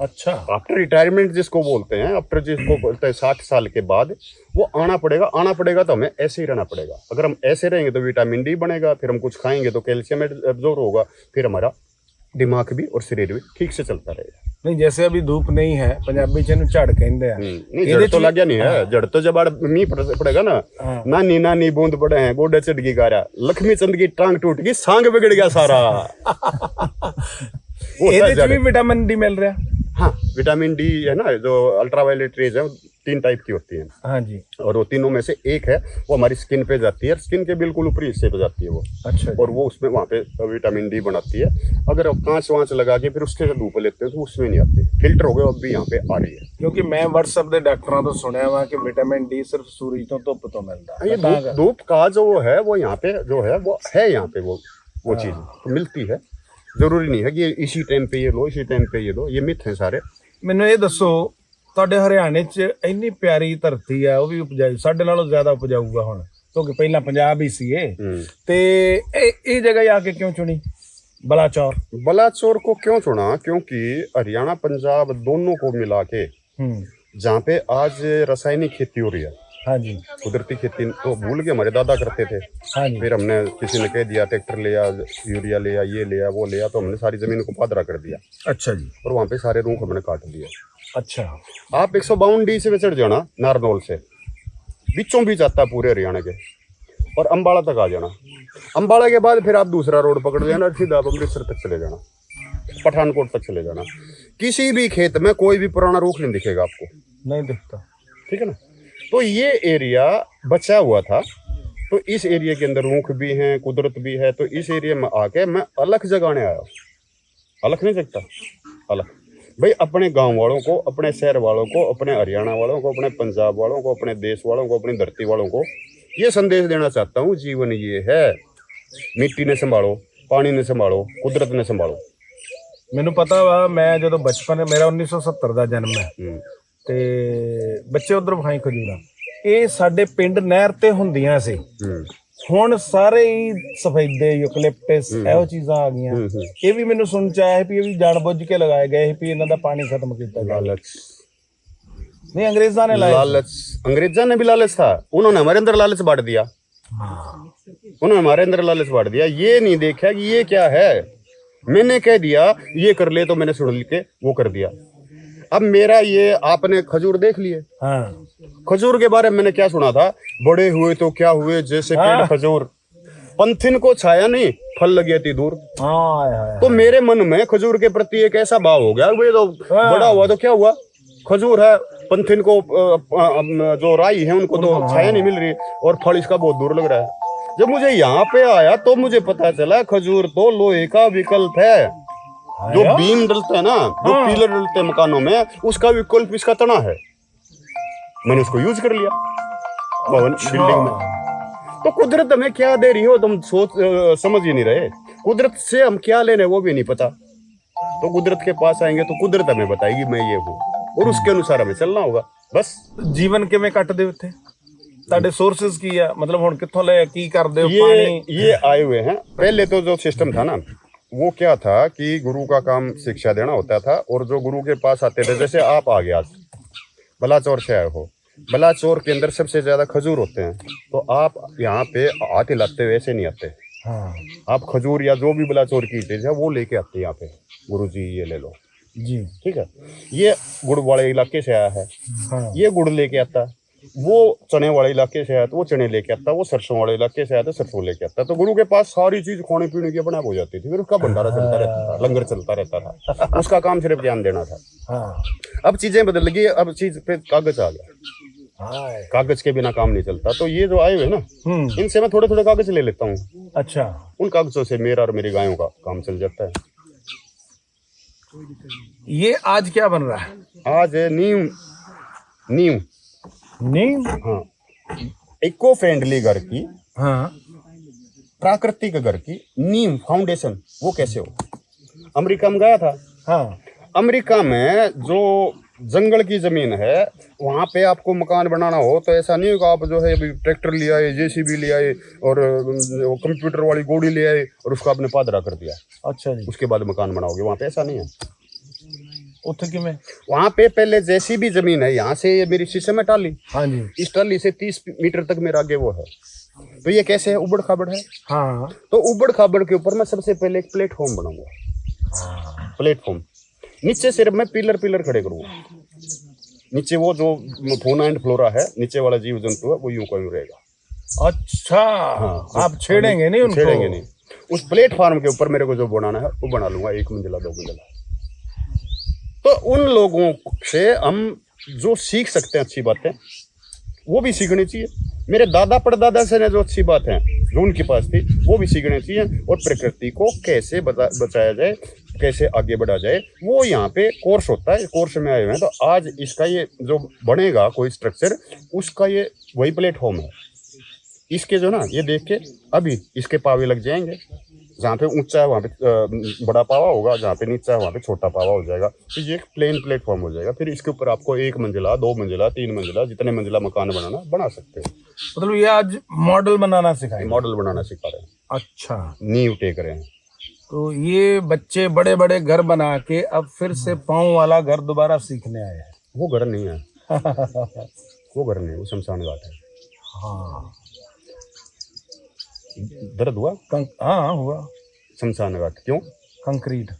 अच्छा आफ्टर रिटायरमेंट जिसको बोलते हैं, आफ्टर जिसको बोलते हैं 60 साल के बाद, वो आना पड़ेगा तो हमें ऐसे ही रहना पड़ेगा। अगर हम ऐसे रहेंगे तो विटामिन डी बनेगा, फिर हम कुछ खाएंगे तो कैल्शियम एब्जॉर्ब होगा, फिर हमारा दिमाग भी और शरीर भी ठीक से चलता रहेगा। नहीं जैसे अभी धूप नहीं है, पंजाबी च झड़ कहते हैं, नहीं जड़ तो लग गया नहीं है, जड़ तो जब मीह पड़ेगा ना, नानी नानी बूंद पड़े हैं, गोडे चढ़ गई गारा, लक्ष्मी चंद की टांग टूट गई, सांग बिगड़ गया सारा। भी विटामिन डी मिल रहा है। हाँ विटामिन डी है ना, जो अल्ट्रावायलेट रेज है 3 टाइप की होती है। हाँ जी, और वो तीनों में से एक है वो हमारी स्किन पे जाती है, स्किन के बिल्कुल ऊपरी हिस्से पे जाती है वो। अच्छा और वो उसमें वहाँ पे विटामिन डी बनाती है। अगर आप कांच वाँच लगा के फिर उसके धूप लेते हैं तो उसमें नहीं आती, फिल्टर हो गए अब भी यहाँ पे आ रही है। क्योंकि मैं व्हाट्सएप के डॉक्टरों तो सुनया हुआ कि विटामिन डी सिर्फ सूरज तो धुप तो मिलता है। ये धूप का जो है वो यहाँ पे जो है वो है, यहाँ पे वो चीज़ तो मिलती है। जरूरी नहीं है कि इसी टाइम पे ये लो, इसी टाइम पे ये लो, ये मिथ है सारे। ਮੈਨੂੰ ਇਹ ਦੱਸੋ, ਤੁਹਾਡੇ ਹਰਿਆਣੇ 'ਚ ਇੰਨੀ ਪਿਆਰੀ ਧਰਤੀ ਆ, ਉਹ ਵੀ ਉਪਜਾਊ, ਸਾਡੇ ਨਾਲੋਂ ਜ਼ਿਆਦਾ ਉਪਜਾਊਗਾ ਹੁਣ, ਕਿਉਂਕਿ ਪਹਿਲਾਂ ਪੰਜਾਬ ਹੀ ਸੀ ਇਹ, ਤੇ ਇਹ ਜਗ੍ਹਾ ਆ ਕੇ ਕਿਉਂ ਚੁਣੀ बलाचौर? बलाचौर को क्यों चुना? क्योंकि हरियाणा पंजाब दोनों को मिला के जहाँ पे आज रासायनिक खेती हो रही है, हाँ जी, कुदरती खेती तो भूल गए, हमारे दादा करते थे। हाँ जी, फिर हमने किसी ने कह दिया ट्रैक्टर लिया, यूरिया लिया, ये लिया, वो लिया, तो हमने सारी जमीन को पादरा कर दिया। अच्छा जी, और वहाँ पे सारे रूख हमने काट दिए। अच्छा, आप 152 डी से चढ़ जाना, नारनौल से बीचों बीच आता पूरे हरियाणा के, और अम्बाड़ा तक आ जाना। अम्बाड़ा के बाद फिर आप दूसरा रोड पकड़ लेना, सीधा आप अमृतसर तक चले जाना, पठानकोट तक चले जाना। किसी भी खेत में कोई भी पुराना रूख नहीं दिखेगा आपको, नहीं दिखता, ठीक है ना। तो ये एरिया बचा हुआ था, तो इस एरिया के अंदर रूख भी हैं, कुदरत भी है, तो इस एरिया में आके मैं अलग जगाने आया हूँ। अलग नहीं जगता, अलग भाई अपने गांव वालों को, अपने शहर वालों को, अपने हरियाणा वालों को, अपने पंजाब वालों को, अपने देश वालों को, अपनी धरती वालों को ये संदेश देना चाहता हूँ, जीवन ये है, मिट्टी ने संभालो, पानी ने संभालो, कुदरत ने संभालो। ਮੈਨੂੰ ਪਤਾ ਵਾ ਮੈਂ ਜਦੋਂ ਬਚਪਨ ਮੇਰਾ 1970 ਦਾ ਜਨਮ ਹੈ ਤੇ ਬੱਚੇ ਉਧਰ ਵਿਖਾਈ ਖਜੂਰਾ ਇਹ ਸਾਡੇ ਪਿੰਡ ਨਹਿਰ ਤੇ ਹੁੰਦੀਆਂ ਸੀ ਹੁਣ ਸਾਰੇ ਹੀ ਸਫੈਦੇ ਯੂਕਲਿਪਟਸ ਇਹੋ ਚੀਜ਼ਾਂ ਆ ਗਈਆਂ ਇਹ ਵੀ ਮੈਨੂੰ ਸੁਣ ਚ ਆਇਆ ਹੈ ਵੀ ਇਹ ਵੀ ਜਾਣਬੁੱਝ ਕੇ ਲਗਾਏ ਗਏ ਸੀ ਵੀ ਇਹਨਾਂ ਦਾ ਪਾਣੀ ਖਤਮ ਕੀਤਾ ਗਿਆ लालच नहीं अंग्रेजा ने लाया लालच, अंग्रेजा ने भी लालच था, उन्होंने हमारे अंदर लालच बांट दिया। उन्होंने हमारे अंदर लालच बांट दिया, ये नहीं देखा कि ये क्या है। मैंने कह दिया ये कर ले तो मैंने सुन के वो कर दिया। अब मेरा ये आपने खजूर देख लिए, हाँ खजूर के बारे में मैंने क्या सुना था, बड़े हुए तो क्या हुए जैसे पेड़ खजूर, पंथिन को छाया नहीं फल लगी थी दूर। हाँ तो मेरे मन में खजूर के प्रति एक ऐसा भाव हो गया, भाई तो बड़ा हुआ तो क्या हुआ, खजूर है, पंथिन को जो राई है उनको तो छाया नहीं मिल रही और फल इसका बहुत दूर लग रहा है। जब मुझे यहाँ पे आया तो मुझे पता चला खजूर तो लोहे का विकल्प है। जो बीम डलता है ना, जो पिलर डलते हैं मकानों में, उसका विकल्प इसका तना है। मैंने उसको यूज कर लिया भवन बिल्डिंग में। तो कुदरत हमें क्या दे रही हो तुम समझ ही नहीं रहे। कुदरत से हम क्या लेने वो भी नहीं पता। तो कुदरत के पास आएंगे तो कुदरत हमें बताएगी मैं ये हूँ और उसके अनुसार हमें चलना होगा बस। ਜੀਵਨ ਕਿਵੇਂ ਕੱਟਦੇ ਉੱਥੇ ਤੁਹਾਡੇ ਸੋਰਸਸ ਕੀ ਆ ਮਤਲਬ ਹੁਣ ਕਿੱਥੋਂ ਲੈ ਕੀ ਕਰਦੇ ਹੋ ਪਾਣੀ ये आए हुए हैं। पहले तो जो सिस्टम था ना वो क्या था कि गुरु का काम शिक्षा देना होता था और जो गुरु के पास आते थे, जैसे आप आ गए आज बलाचौर से आए हो, बलाचौर के अंदर सबसे ज्यादा खजूर होते हैं, तो आप यहाँ पे हाथ हिलाते हुए ऐसे नहीं आते। हाँ आप खजूर या जो भी बलाचौर की चीज है वो लेके आते हैं यहाँ पे, गुरु जी ये ले लो, जी ठीक है। ये गुड़ वाले इलाके से आया है, हाँ ये गुड़ लेके आता, वो चने वाले इलाके से आया तो वो चने लेके आता, वो सरसों वाले इलाके से आया तो सरसों लेके आता। तो गुरु के पास सारी चीज खाने पीने की अपने आप हो जाती थी, फिर उसका भंडारा चलता रहता था, लंगर चलता रहता था, उसका काम सिर्फ ध्यान देना था। हाँ अब चीजें बदल गई, अब चीज पे कागज आ गया, हाँ कागज के बिना काम नहीं चलता। तो ये जो आए हुए ना, इनसे मैं थोड़े थोड़े कागज ले लेता हूँ, अच्छा उन कागजों से मेरा और मेरी गायों का काम चल जाता है। ये आज क्या बन रहा है आज है नीम, नीम नहीं हाँ, इको फ्रेंडली घर की, हाँ प्राकृतिक घर की नीम फाउंडेशन। वो कैसे हो, अमेरिका में गया था, हाँ अमेरिका में जो जंगल की जमीन है वहाँ पे आपको मकान बनाना हो तो ऐसा नहीं होगा आप जो है अभी ट्रैक्टर ले आए, जेसीबी ले आए और वो कंप्यूटर वाली गोड़ी ले आए और उसको आपने पादरा कर दिया, अच्छा जी उसके बाद मकान बनाओगे। वहाँ पे ऐसा नहीं है। उत्थे किमें वहाँ पे पहले जैसी भी जमीन है, यहाँ से ये मेरी शीशे में टाली, हाँ जी इस टाली से 30 मीटर तक मेरा आगे वो है। तो ये कैसे है, उबड़ खाबड़ है। हाँ तो उबड़ खाबड़ के ऊपर मैं सबसे पहले एक प्लेटफॉर्म बनाऊंगा, प्लेटफॉर्म नीचे सिर्फ मैं पिलर खड़े करूंगा, नीचे वो जो फौना एंड फ्लोरा है, नीचे वाला जीव जंतु है वो यूं का यूं रहेगा। अच्छा हाँ, आप छेड़ेंगे नहीं उनको छेड़ेंगे नहीं। उस प्लेटफॉर्म के ऊपर मेरे को जो बनाना है वो बना लूंगा, 1 मंजिला 2 मंजिला। तो उन लोगों से हम जो सीख सकते हैं अच्छी बातें वो भी सीखनी चाहिए। मेरे दादा परदादा से ने जो अच्छी बात है जो उनके पास थी वो भी सीखनी चाहिए। और प्रकृति को कैसे बचाया जाए, कैसे आगे बढ़ा जाए, वो यहाँ पे कोर्स होता है, कोर्स में आए हुए हैं। तो आज इसका ये जो बनेगा कोई स्ट्रक्चर, उसका ये वही प्लेटफॉर्म है। इसके जो ना ये देख के अभी इसके पावे लग जाएंगे, जहाँ पे ऊंचा है वहाँ पे बड़ा पावा होगा, जहाँ पे नीचा है वहाँ पे छोटा पावा हो जाएगा। तो ये एक प्लेन प्लेटफॉर्म हो जाएगा। फिर इसके ऊपर आपको 1 मंजिला 2 मंजिला 3 मंजिला जितने मंजिला मकान बनाना बना सकते हो। मतलब ये आज मॉडल बनाना सिखाएंगे, मॉडल बनाना सिखा रहे हैं, अच्छा नींव टेक रहे हैं। तो ये बच्चे बड़े बड़े घर बना के अब फिर से पाँव वाला घर दोबारा सीखने आए हैं। वो घर नहीं है वो घर नहीं, वो शमशान घाट है। हाँ दर्द हुआ? हाँ हुआ। शमशान घाट क्यों? कंक्रीट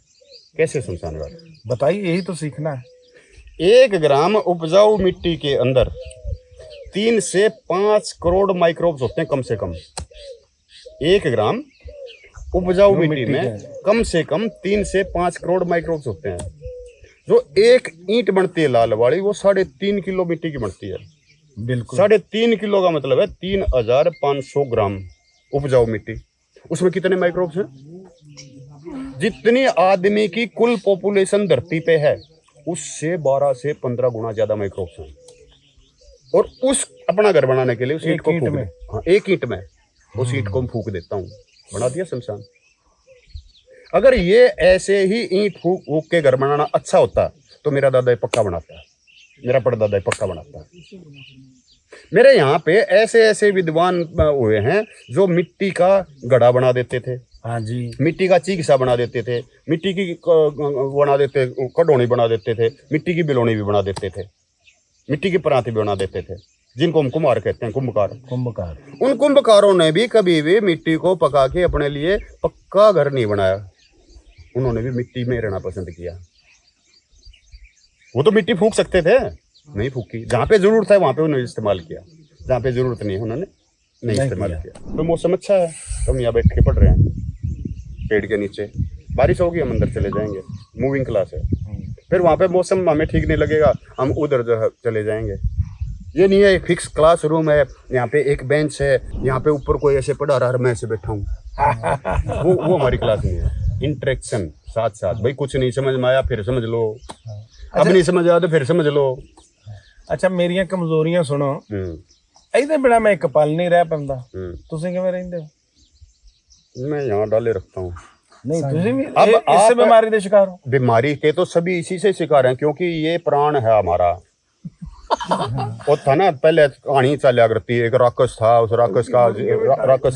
कैसे शमशान घाट? बताइए, यही तो सीखना है। 1 ग्राम उपजाऊ मिट्टी के अंदर 3 से 5 करोड़ माइक्रोब्स होते हैं कम से कम। 1 ग्राम उपजाऊ मिट्टी में कम से कम 3 से 5 करोड़ माइक्रोब्स होते हैं। जो 1 ईंट बनती है लाल वाली, वो 3.5 किलो मिट्टी की बनती है। बिल्कुल 3.5 किलो का मतलब है 3,500 ग्राम उपजाऊ मिट्टी। उसमें कितने माइक्रोब्स हैं? जितनी आदमी की कुल पॉपुलेशन धरती पे है उससे 12 से 15 गुना ज्यादा माइक्रोब्स हैं। और उस अपना घर बनाने के लिए उस ईंट को फूक दे, हाँ एक ईंट में उस ईंट को फूक देता हूँ, बना दिया शमशान। अगर ये ऐसे ही ईंट फूक फूक के घर बनाना अच्छा होता तो मेरा दादा ये पक्का बनाता, मेरा परदादा ये पक्का बनाता। मेरे यहाँ पे ऐसे ऐसे विद्वान हुए हैं जो मिट्टी का घड़ा बना देते थे, हाँ जी, मिट्टी का चीकसा बना देते थे, मिट्टी की बना देते, कटोनी बना देते थे, मिट्टी की बिलोनी भी बना देते थे, मिट्टी की परांती भी बना देते थे, जिनको हम कुम्हार कहते हैं, कुंभकार। उन कुंभकारों ने भी कभी भी मिट्टी को पका के अपने लिए पक्का घर नहीं बनाया, उन्होंने भी मिट्टी में रहना पसंद किया। वो तो मिट्टी फूक सकते थे, नहीं फूकी। जहाँ पे जरूरत है वहाँ पे उन्होंने इस्तेमाल किया, जहाँ पे जरूरत नहीं है उन्होंने नहीं इस्तेमाल किया। तो मौसम अच्छा है तो हम यहाँ बैठ के पढ़ रहे हैं पेड़ के नीचे। बारिश होगी हम अंदर चले जाएंगे, मूविंग क्लास है। फिर वहाँ पे मौसम हमें ठीक नहीं लगेगा, हम उधर जो है चले जाएंगे। ये नहीं है फिक्स क्लास रूम है, यहाँ पे एक बेंच है, यहाँ पे ऊपर कोई ऐसे पढ़ा रहा है मैं ऐसे बैठा हूँ। वो हमारी क्लास नहीं है। इंटरेक्शन साथ साथ, भाई कुछ नहीं समझ में आया फिर समझ लो, अब नहीं समझ आया तो फिर समझ लो। अच्छा मेरियां कमजोरियां सुनो, ਇਹਦੇ ਬਿਨਾ मैं एक पल नहीं रह पांदा, ਤੁਸੀਂ ਕਿਵੇਂ ਰਹਿੰਦੇ ਹੋ? मैं यहाँ डाले रखता हूँ। नहीं ਤੁਸੀਂ भी इससे बीमारी ਦੇ शिकार हो? बीमारी के तो सभी इसी से शिकार हैं, क्योंकि ये प्राण है हमारा। वो था ना पहले कहानी चलिया करती है, एक राक्षस था, उस राक्षस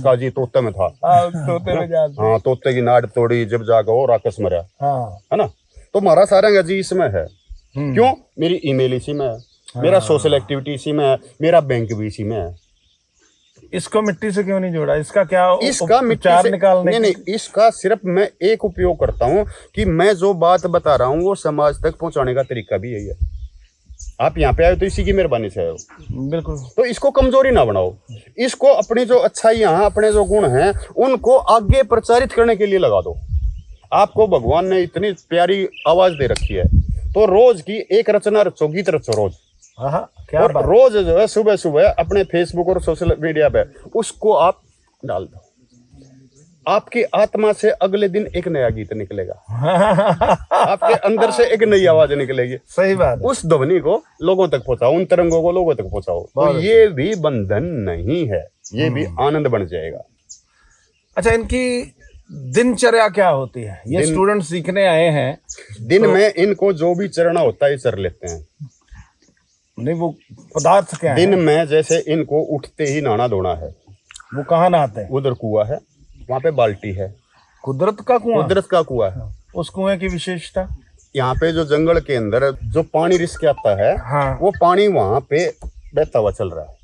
का जी तोते में था। तोते में जाते, हाँ तोते की नाड़ तोड़ी जब जाकर वो राक्षस मरा, हाँ है ना। तो हमारा सारा जी इसमें है। क्यों? मेरी ईमेल इसी में है, मेरा सोशल एक्टिविटी इसी में है, मेरा बैंक भी इसी में है। इसको मिट्टी से क्यों नहीं जोड़ा? इसका क्या इसका मिट्टी से निकालने नहीं, इसका सिर्फ मैं एक उपयोग करता हूँ कि मैं जो बात बता रहा हूँ वो समाज तक पहुँचाने का तरीका भी यही है। आप यहाँ पे आए तो इसी की मेहरबानी से आए हो। बिल्कुल। तो इसको कमजोरी ना बनाओ, इसको अपनी जो अच्छाइयाँ अपने जो गुण हैं उनको आगे प्रचारित करने के लिए लगा दो। आपको भगवान ने इतनी प्यारी आवाज दे रखी है, तो रोज की एक रचना रचो, गीत रचो रोज। क्या और रोज जो है सुबह सुबह अपने फेसबुक और सोशल मीडिया पे उसको आप डाल दो। आपकी आत्मा से अगले दिन एक नया गीत निकलेगा, आपके अंदर से एक नई आवाज निकलेगी। सही बात। उस ध्वनि को लोगों तक पहुंचाओ, उन तरंगों को लोगों तक पहुंचाओ। तो ये भी बंधन नहीं है, ये भी आनंद बन जाएगा। अच्छा इनकी दिनचर्या क्या होती है? ये स्टूडेंट सीखने आए हैं, दिन में इनको जो भी चरना होता है चर लेते हैं। नहीं वो पदार्थ क्या है? दिन में जैसे इनको उठते ही नहाना धोना है। वो कहाँ नहाते हैं? उधर कुआं है, वहाँ पे बाल्टी है। कुदरत का कुआं? कुदरत का कुआं है। उस कुएं की विशेषता? यहाँ पे जो जंगल के अंदर जो पानी रिस के आता है, हाँ। वो पानी वहाँ पे बहता हुआ चल रहा है।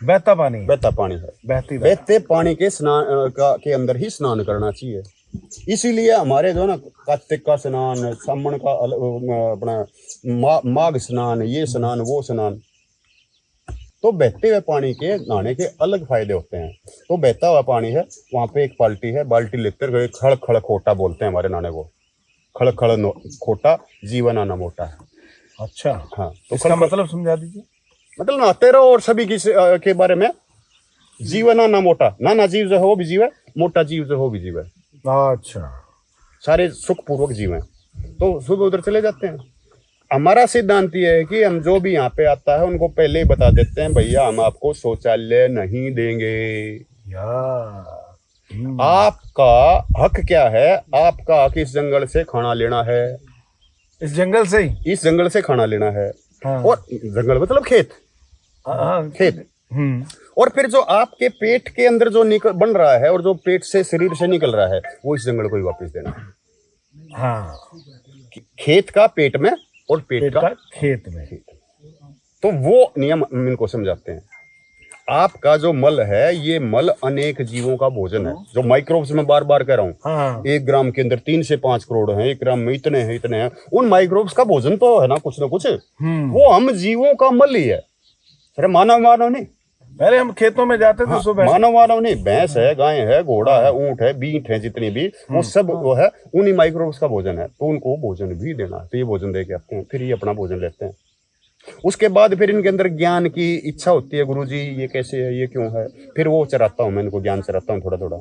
बहता पानी? बहता पानी है। बहते पानी के स्नान के अंदर ही स्नान करना चाहिए। इसीलिए हमारे जो ना कार्तिक का स्नान, सावन का अपना माघ स्नान, ये स्नान वो स्नान, तो बहते हुए पानी के नहाने के अलग फायदे होते हैं। तो बहता हुआ पानी है, वहाँ पे एक बाल्टी है, बाल्टी लेकर गए, खड़ खड़ खोटा बोलते हैं हमारे नाने को, खड़ खड़ खोटा जीवन आना मोटा है। अच्छा हाँ, तो इसका मतलब समझा दीजिए। मतलब नहाते रहो और सभी की के बारे में, जीवन आना मोटा, नाना जीव जो है वो भी जीव है, मोटा जीव जो है वो भी जीव है। अच्छा, सारे सुखपूर्वक जीव हैं। तो सुबह उधर चले जाते हैं। हमारा सिद्धांत ये है कि हम जो भी यहाँ पे आता है उनको पहले ही बता देते हैं, भैया हम आपको शौचालय नहीं देंगे। आपका हक क्या है? आपका हक इस जंगल से खाना लेना है। इस जंगल से ही? इस जंगल से खाना लेना है। हाँ। और जंगल मतलब खेत। खेत। और फिर जो आपके पेट के अंदर जो बन रहा है और जो पेट से शरीर से निकल रहा है वो इस जंगल को ही वापस देना है। हाँ। खेत का पेट में और पेट का खेत में। तो वो नियम हम इनको समझाते हैं। आपका जो मल है, ये मल अनेक जीवों का भोजन है। जो माइक्रोब्स में बार बार कह रहा हूँ, हाँ। 1 ग्राम के अंदर 3 से 5 करोड़ हैं, 1 ग्राम में इतने हैं। उन माइक्रोब्स का भोजन तो है ना कुछ ना कुछ, वो हम जीवों का मल ही है। अरे मानव नहीं, पहले हम खेतों में जाते थे सुबह। मानव नहीं, भैंस है, गाय है, घोड़ा है, ऊंट है, बीट है, जितनी भी वो सब वो है उन्हीं माइक्रोब्स का भोजन है। तो उनको भोजन भी देना है। तो ये भोजन दे के आते हैं, फिर ये अपना भोजन लेते हैं। उसके बाद फिर इनके अंदर ज्ञान की इच्छा होती है, गुरुजी ये कैसे है, ये क्यों है, फिर वो चराता हूँ मैं इनको, ज्ञान चराता हूँ थोड़ा थोड़ा।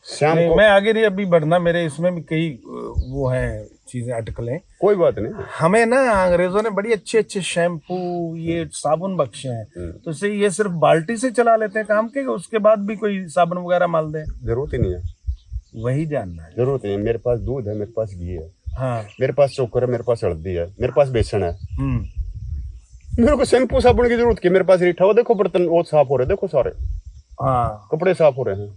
शाम नहीं, को मैं आगे नहीं अभी बढ़ना, मेरे इसमें भी कई वो है चीजें अटकलें। कोई बात नहीं। हमें ना अंग्रेजों ने बड़ी अच्छे अच्छे शैम्पू ये साबुन बख्शे हैं, तो इसे ये सिर्फ बाल्टी से चला लेते हैं काम के, उसके बाद भी कोई साबुन वगैरह माल दे? जरूरत ही नहीं है, वही जानना है। जरूरत नहीं है। मेरे पास दूध है, मेरे पास घी है, हाँ। मेरे पास चोकर है, मेरे पास हल्दी है, मेरे पास बेसन है। मेरे को शैम्पू साबुन की जरूरत की? मेरे पास रीठा, वो देखो बर्तन वो साफ हो रहे, देखो सारे हाँ कपड़े साफ हो रहे हैं,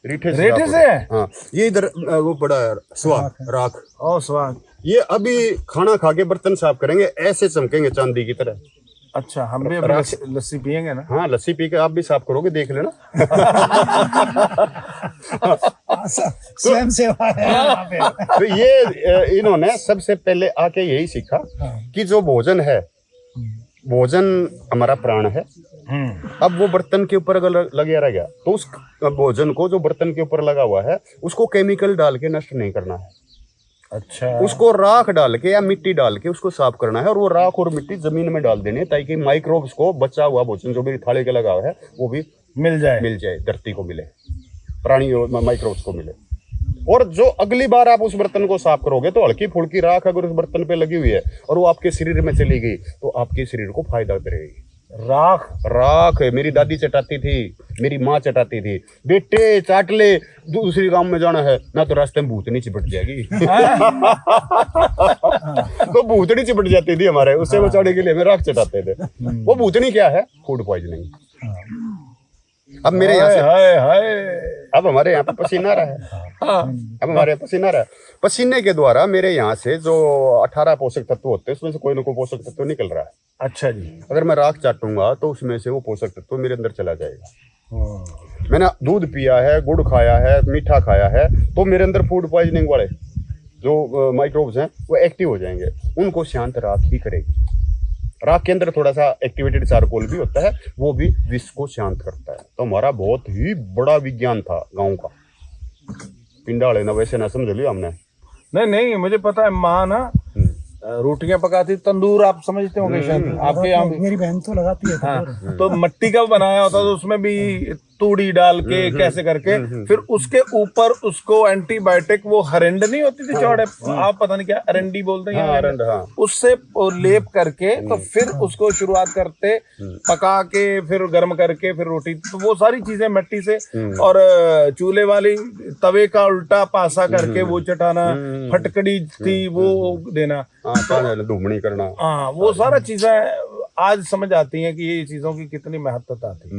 रीठे से रेठे साफ हो से रहे है? हैं। हाँ, ये इधर वो पड़ा है स्वाद राख, ओ स्वाद। ये अभी खाना खा के बर्तन साफ करेंगे, ऐसे चमकेंगे चांदी की तरह। अच्छा, हम भी अभी लस्सी पियेंगे ना? हाँ, लस्सी पी के आप भी साफ करोगे, देख लेना। स्वयं सेवा है यहाँ पे। तो ये इन्होंने सबसे पहले आके यही सीखा कि जो भोजन है, भोजन हमारा प्राण है। अब वो बर्तन के ऊपर अगर लगे रह गया तो उस भोजन को जो बर्तन के ऊपर लगा हुआ है उसको केमिकल डाल के नष्ट नहीं करना है। अच्छा, उसको राख डाल के या मिट्टी डाल के उसको साफ करना है, और वो राख और मिट्टी जमीन में डाल देनी है ताकि माइक्रोब्स को, बचा हुआ भोजन जो मेरी थाली के लगा हुआ है वो भी मिल जाए, धरती को मिले, प्राणी माइक्रोब्स को मिले। और जो अगली बार आप उस बर्तन को साफ करोगे तो हल्की फुल्की राख अगर उस बर्तन पे लगी हुई है और वो आपके शरीर में चली गई तो आपके शरीर को फायदा करेगी। राख मेरी दादी चटाती थी, मेरी माँ चटाती थी। बेटे चाट ले, दूसरी गांव में जाना है ना तो रास्ते में भूतनी चिपट जाएगी। तो भूतनी चिपट जाती थी हमारे, उससे बचाने के लिए हमें राख चटाते थे। वो भूतनी क्या है? Food poisoning. अब मेरे यहाँ से अब हमारे यहाँ पे पसीना आ रहा है। अब हमारे यहाँ पसीना आ रहा है, पसीने के द्वारा मेरे यहाँ से जो 18 पोषक तत्व होते हैं उसमें से कोई ना कोई पोषक तत्व निकल रहा है। अच्छा जी। अगर मैं राख चाटूंगा तो उसमें से वो पोषक तत्व मेरे अंदर चला जाएगा। मैंने दूध पिया है, गुड़ खाया है, मीठा खाया है, तो मेरे अंदर फूड पॉइजनिंग वाले जो माइक्रोब्स हैं वो एक्टिव हो जाएंगे। उनको शांत राख ही करेगी। राख के अंदर थोड़ा सा एक्टिवेटेड चारकोल भी होता है, वो भी विष को शांत करता है। तो हमारा बहुत ही बड़ा विज्ञान था गांव का। पिंडा वाले ना वैसे ना समझ लिया हमने। नहीं, मुझे पता है। माँ ना रोटियां पकाती, तंदूर आप समझते होंगे शायद, आपके यहाँ भी। मेरी बहन तो लगाती है। हाँ, तो मट्टी का बनाया होता तो उसमें भी तूड़ी डाल के कैसे करके फिर उसके ऊपर उसको एंटीबायोटिक, वो हरेंड नहीं होती थी चौड़े, आप पता नहीं क्या अरंडी बोलते हैं, हाँ। उससे लेप करके तो फिर उसको शुरुआत करते, पका के फिर गर्म करके फिर रोटी। तो वो सारी चीजें मिट्टी से, और चूल्हे वाली तवे का उल्टा पासा करके वो चटाना, फटकड़ी थी वो देना, धूमनी करना। हाँ, वो सारा चीजें आज समझ आती हैं कि ये चीजों की कितनी महत्वता थी।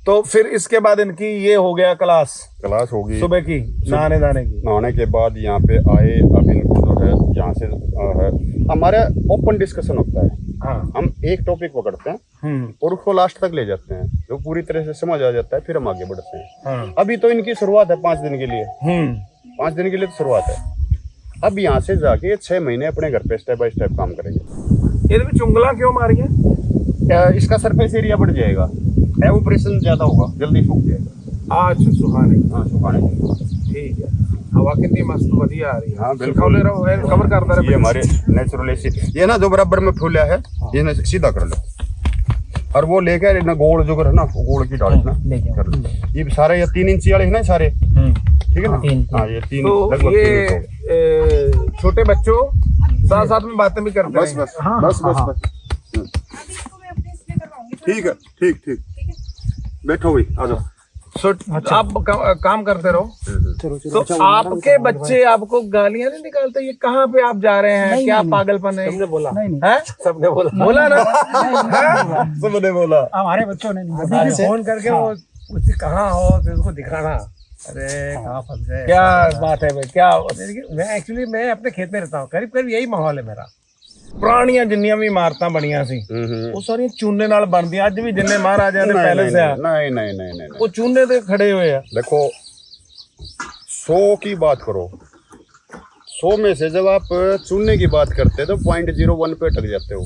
तो फिर इसके बाद इनकी ये हो गया क्लास होगी सुबह की नहाने दाने की। नहाने के बाद यहाँ पे आए, अब इनको जो है यहाँ से है हमारा ओपन डिस्कशन होता है। हाँ। हम एक टॉपिक पकड़ते हैं और उसको लास्ट तक ले जाते हैं, जो पूरी तरह से समझ आ जाता है, फिर हम आगे बढ़ते हैं। हाँ। अभी तो इनकी शुरुआत है 5 दिन के लिए। 5 दिन के लिए तो शुरुआत है। अब यहाँ से जाके 6 महीने अपने घर पे स्टेप बाय स्टेप काम करेंगे। ये भी चुंगला क्यों मारी है? इसका सरफेस एरिया बढ़ जाएगा, एवोपरेशन ज्यादा होगा, जल्दी सूख जाएगा। अच्छा, सुखाने। हाँ, सुखाने। ठीक है। हवा कितनी मस्त बढ़िया आ रही है। हाँ, बिल्कुल। कवर करता रहे। ये हमारे नेचुरल एसिड, ये ना जो बराबर में फूला है ये ना सीधा कर लो, और वो लेकर ना गोल जो कर ना गोल की डाल ना कर लो। ये सारे ये 3 इंची वाले है ना सारे, ठीक है ना? हाँ, ये 3 तो लगभग ये छोटे बच्चों साथ साथ में बातें भी करते बस बस बस बस बस ठीक है, ठीक बैठो भाई, आ जाओ। आप काम करते रहो। तो आपके बच्चे आपको गालियां नहीं निकालते? ये कहाँ पे आप जा रहे हैं? क्या पागलपन है? सबने बोला। हैं? सबने बोला ना? सबने बोला। हमारे बच्चों ने फोन करके वो पूछते कहाँ हो, तो उसको दिखाना। अरे कहाँ फंस गए। क्या बात है भाई, क्या? मैं अपने खेत में रहता हूँ, करीब करीब यही माहौल है मेरा। ਪੁਰਾਣੀਆਂ ਜਿੰਨੀਆਂ ਵੀ ਇਮਾਰਤਾਂ ਬਣੀਆਂ ਸੀ ਉਹ ਸਾਰੀਆਂ ਚੂਨੇ ਨਾਲ ਬਣਦੀਆਂ। ਅੱਜ ਵੀ ਜਿੰਨੇ ਮਹਾਰਾਜਿਆਂ ਦੇ ਪੈਲੇਸ ਆ नहीं ਉਹ ਚੂਨੇ ਤੇ ਖੜੇ ਹੋਏ ਆ। देखो 100 की बात करो, 100 में से जब आप चुनने की बात करते हैं तो 0.01 पे अटक जाते हो।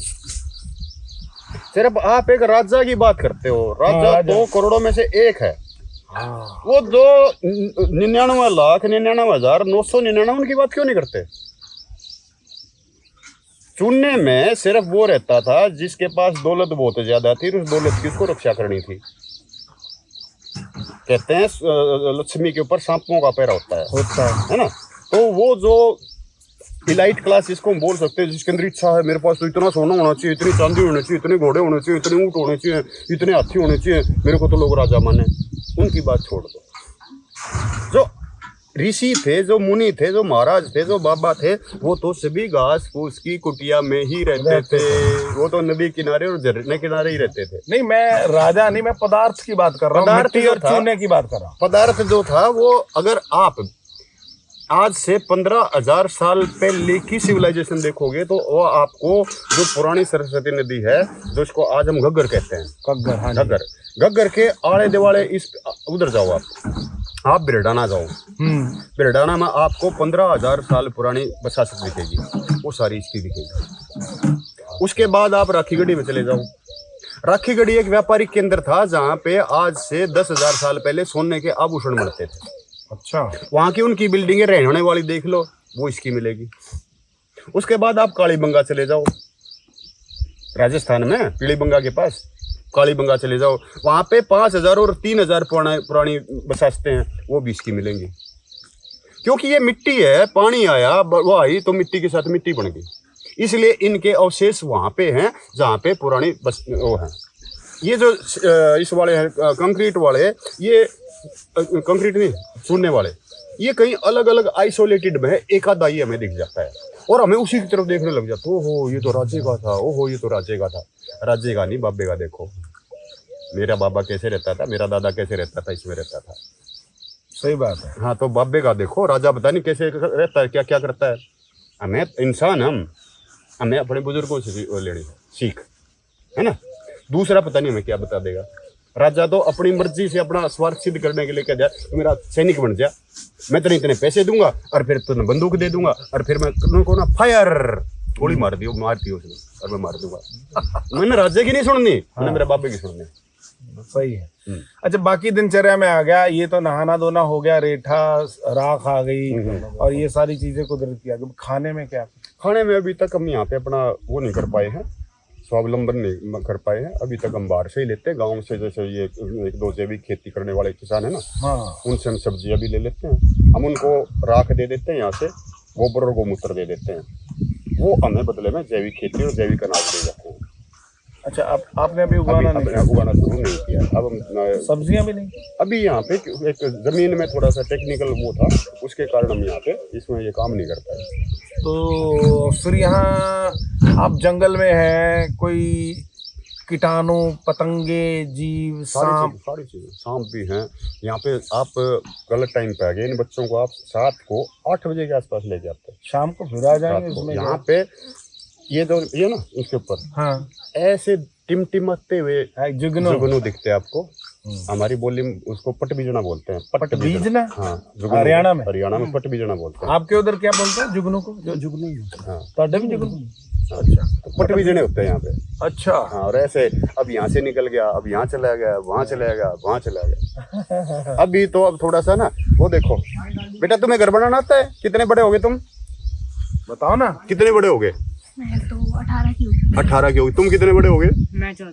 सिर्फ आप एक राजा की बात करते हो, राजा 2 करोड़ों में से एक है। वो 99,99,999 उनकी बात क्यों नहीं करते? चुनने में सिर्फ वो रहता था जिसके पास दौलत बहुत ज्यादा थी, उस दौलत की उसको रक्षा करनी थी। कहते हैं लक्ष्मी के ऊपर सांपों का पैरा होता है ना। तो वो जो इलाइट क्लास जिसको हम बोल सकते हैं, जिसके अंदर इच्छा है मेरे पास तो इतना सोना होना चाहिए, इतनी चांदी होनी चाहिए, इतने घोड़े होने चाहिए, इतने ऊँट होने चाहिए, इतने हाथी होने चाहिए, मेरे को तो लोग राजा माने, उनकी बात छोड़ दो। जो ऋषि थे, जो मुनि थे, जो महाराज थे, जो बाबा थे, वो तो सभी घास फूस की कुटिया में ही रहते थे। वो तो नदी किनारे और झरने किनारे ही रहते थे। नहीं, मैं राजा नहीं, मैं पदार्थ की बात कर रहा हूँ, पदार्थ मिट्टी जो और था, चूने की बात कर रहा हूँ। पदार्थ जो था वो, अगर आप आज से 15,000 साल पहले की सिविलाइजेशन देखोगे तो वो आपको जो पुरानी सरस्वती नदी है, जो इसको आज हम घग्गर कहते हैं, घग्गर, हाँ जी। घग्गर, घग्गर के आड़े दिवाले इस उधर जाओ, आप बिरडाना जाओ, बिरडाना में आपको 15,000 साल पुरानी बसासत दिखेगी, वो सारी इसकी दिखेगी। उसके बाद आप राखीगढ़ी में चले जाओ। राखीगढ़ी एक व्यापारिक केंद्र था जहाँ पे आज से 10,000 साल पहले सोने के आभूषण बनते थे। अच्छा, वहाँ की उनकी बिल्डिंगें रहने वाली देख लो, वो इसकी मिलेगी। उसके बाद आप कालीबंगा चले जाओ, राजस्थान में पीलीबंगा के पास कालीबंगा चले जाओ, वहाँ पे 5,000 और 3,000 पुरानी बसासतें हैं, वो भी इसकी मिलेंगी। क्योंकि ये मिट्टी है, पानी आया, वो आई तो मिट्टी के साथ मिट्टी बन गई, इसलिए इनके अवशेष वहाँ पे हैं जहाँ पे पुरानी बस वो है। ये जो इस वाले हैं कंक्रीट वाले, ये कंक्रीट नहीं, चूने वाले, ये कहीं अलग अलग आइसोलेटेड में है, एक आधा ही हमें दिख जाता है और हमें उसी की तरफ देखने लग जाता है। ओहो ये तो राज्य का था, ओहो ये तो राज्य का था। राज्य का नहीं, बाबे का। देखो मेरा बाबा कैसे रहता था, मेरा दादा कैसे रहता था, इसमें रहता था। सही बात है। हाँ, तो बाबे का देखो, राजा पता नहीं कैसे रहता है, क्या क्या करता है। हमें इंसान, हमें अपने बुजुर्गों से लेनी सीख है ना। दूसरा पता नहीं हमें क्या बता देगा। राजा तो अपनी मर्जी से अपना स्वार्थ सिद्ध करने के लिए कह जाए तो मेरा सैनिक बन जा, मैं तेरे इतने पैसे दूंगा और फिर तुम्हें बंदूक दे दूंगा और फिर मैं तुमको ना फायर गोली मारती उसने और मैं मार दूंगा। मैंने राजा की नहीं सुननी, मैंने मेरे बाबे की सुननी। सही है। अच्छा, बाकी दिनचर्या में आ गया, ये तो नहाना धोना हो गया, रेठा राख आ गई और ये सारी चीजें कुदरत की आ गई। खाने में क्या? खाने में अभी तक हम यहाँ पे अपना वो नहीं कर पाए हैं, स्वावलंबन नहीं कर पाए हैं। अभी तक हम बाहर से ही लेते हैं, गाँव से। जैसे ये 1-2 जैविक खेती करने वाले किसान है ना, हाँ, उनसे हम सब्जियां भी ले लेते हैं। हम उनको राख दे देते हैं, यहाँ से गोबर और गोमूत्र दे देते हैं, वो हमें बदले में जैविक खेती और जैविक अनाज दे जाते हैं। अच्छा, आपने अभी उगाना शुरू नहीं किया। अब हम सब्जियां भी नहीं? अभी यहाँ पे एक जमीन में थोड़ा सा टेक्निकल वो था, उसके कारण हम यहाँ पे इसमें ये काम नहीं कर पाए। तो फिर यहाँ आप जंगल में हैं, कोई कीटाणु पतंगे जीव सारी चीजें सांप भी हैं यहाँ पे। आप गलत टाइम पे आ गए, इन बच्चों को आप रात को 8 बजे के आसपास ले जाते हैं, शाम को फिर आ जाएंगे इसमें। यहाँ पे ये तो ये ना इसके ऊपर हाँ, ऐसे टिमटिमाते हुए जुगनू दिखते हैं आपको। हमारी बोली में उसको पट बीजना बोलते हैं। पट बीजना? हाँ, हरियाणा में पट बीजना बोलते हैं। आपके उधर क्या बोलते हैं जुगनू को? जो जुगनू। हाँ, तो भी जुगनू। अच्छा, तो पट बीजने होते हैं यहाँ पे। अच्छा, हाँ, और ऐसे अब यहाँ से निकल गया, अब यहाँ चला गया, वहाँ चला गया, वहाँ चला गया। अभी तो अब थोड़ा सा ना वो देखो। बेटा तुम्हें घर बनाना आता है? कितने बड़े हो गए तुम? बताओ ना। कितने बड़े हो गए? मैं तो 18 की हूँ। 18 की होगी। तुम कितने बड़े हो गए? मैं 14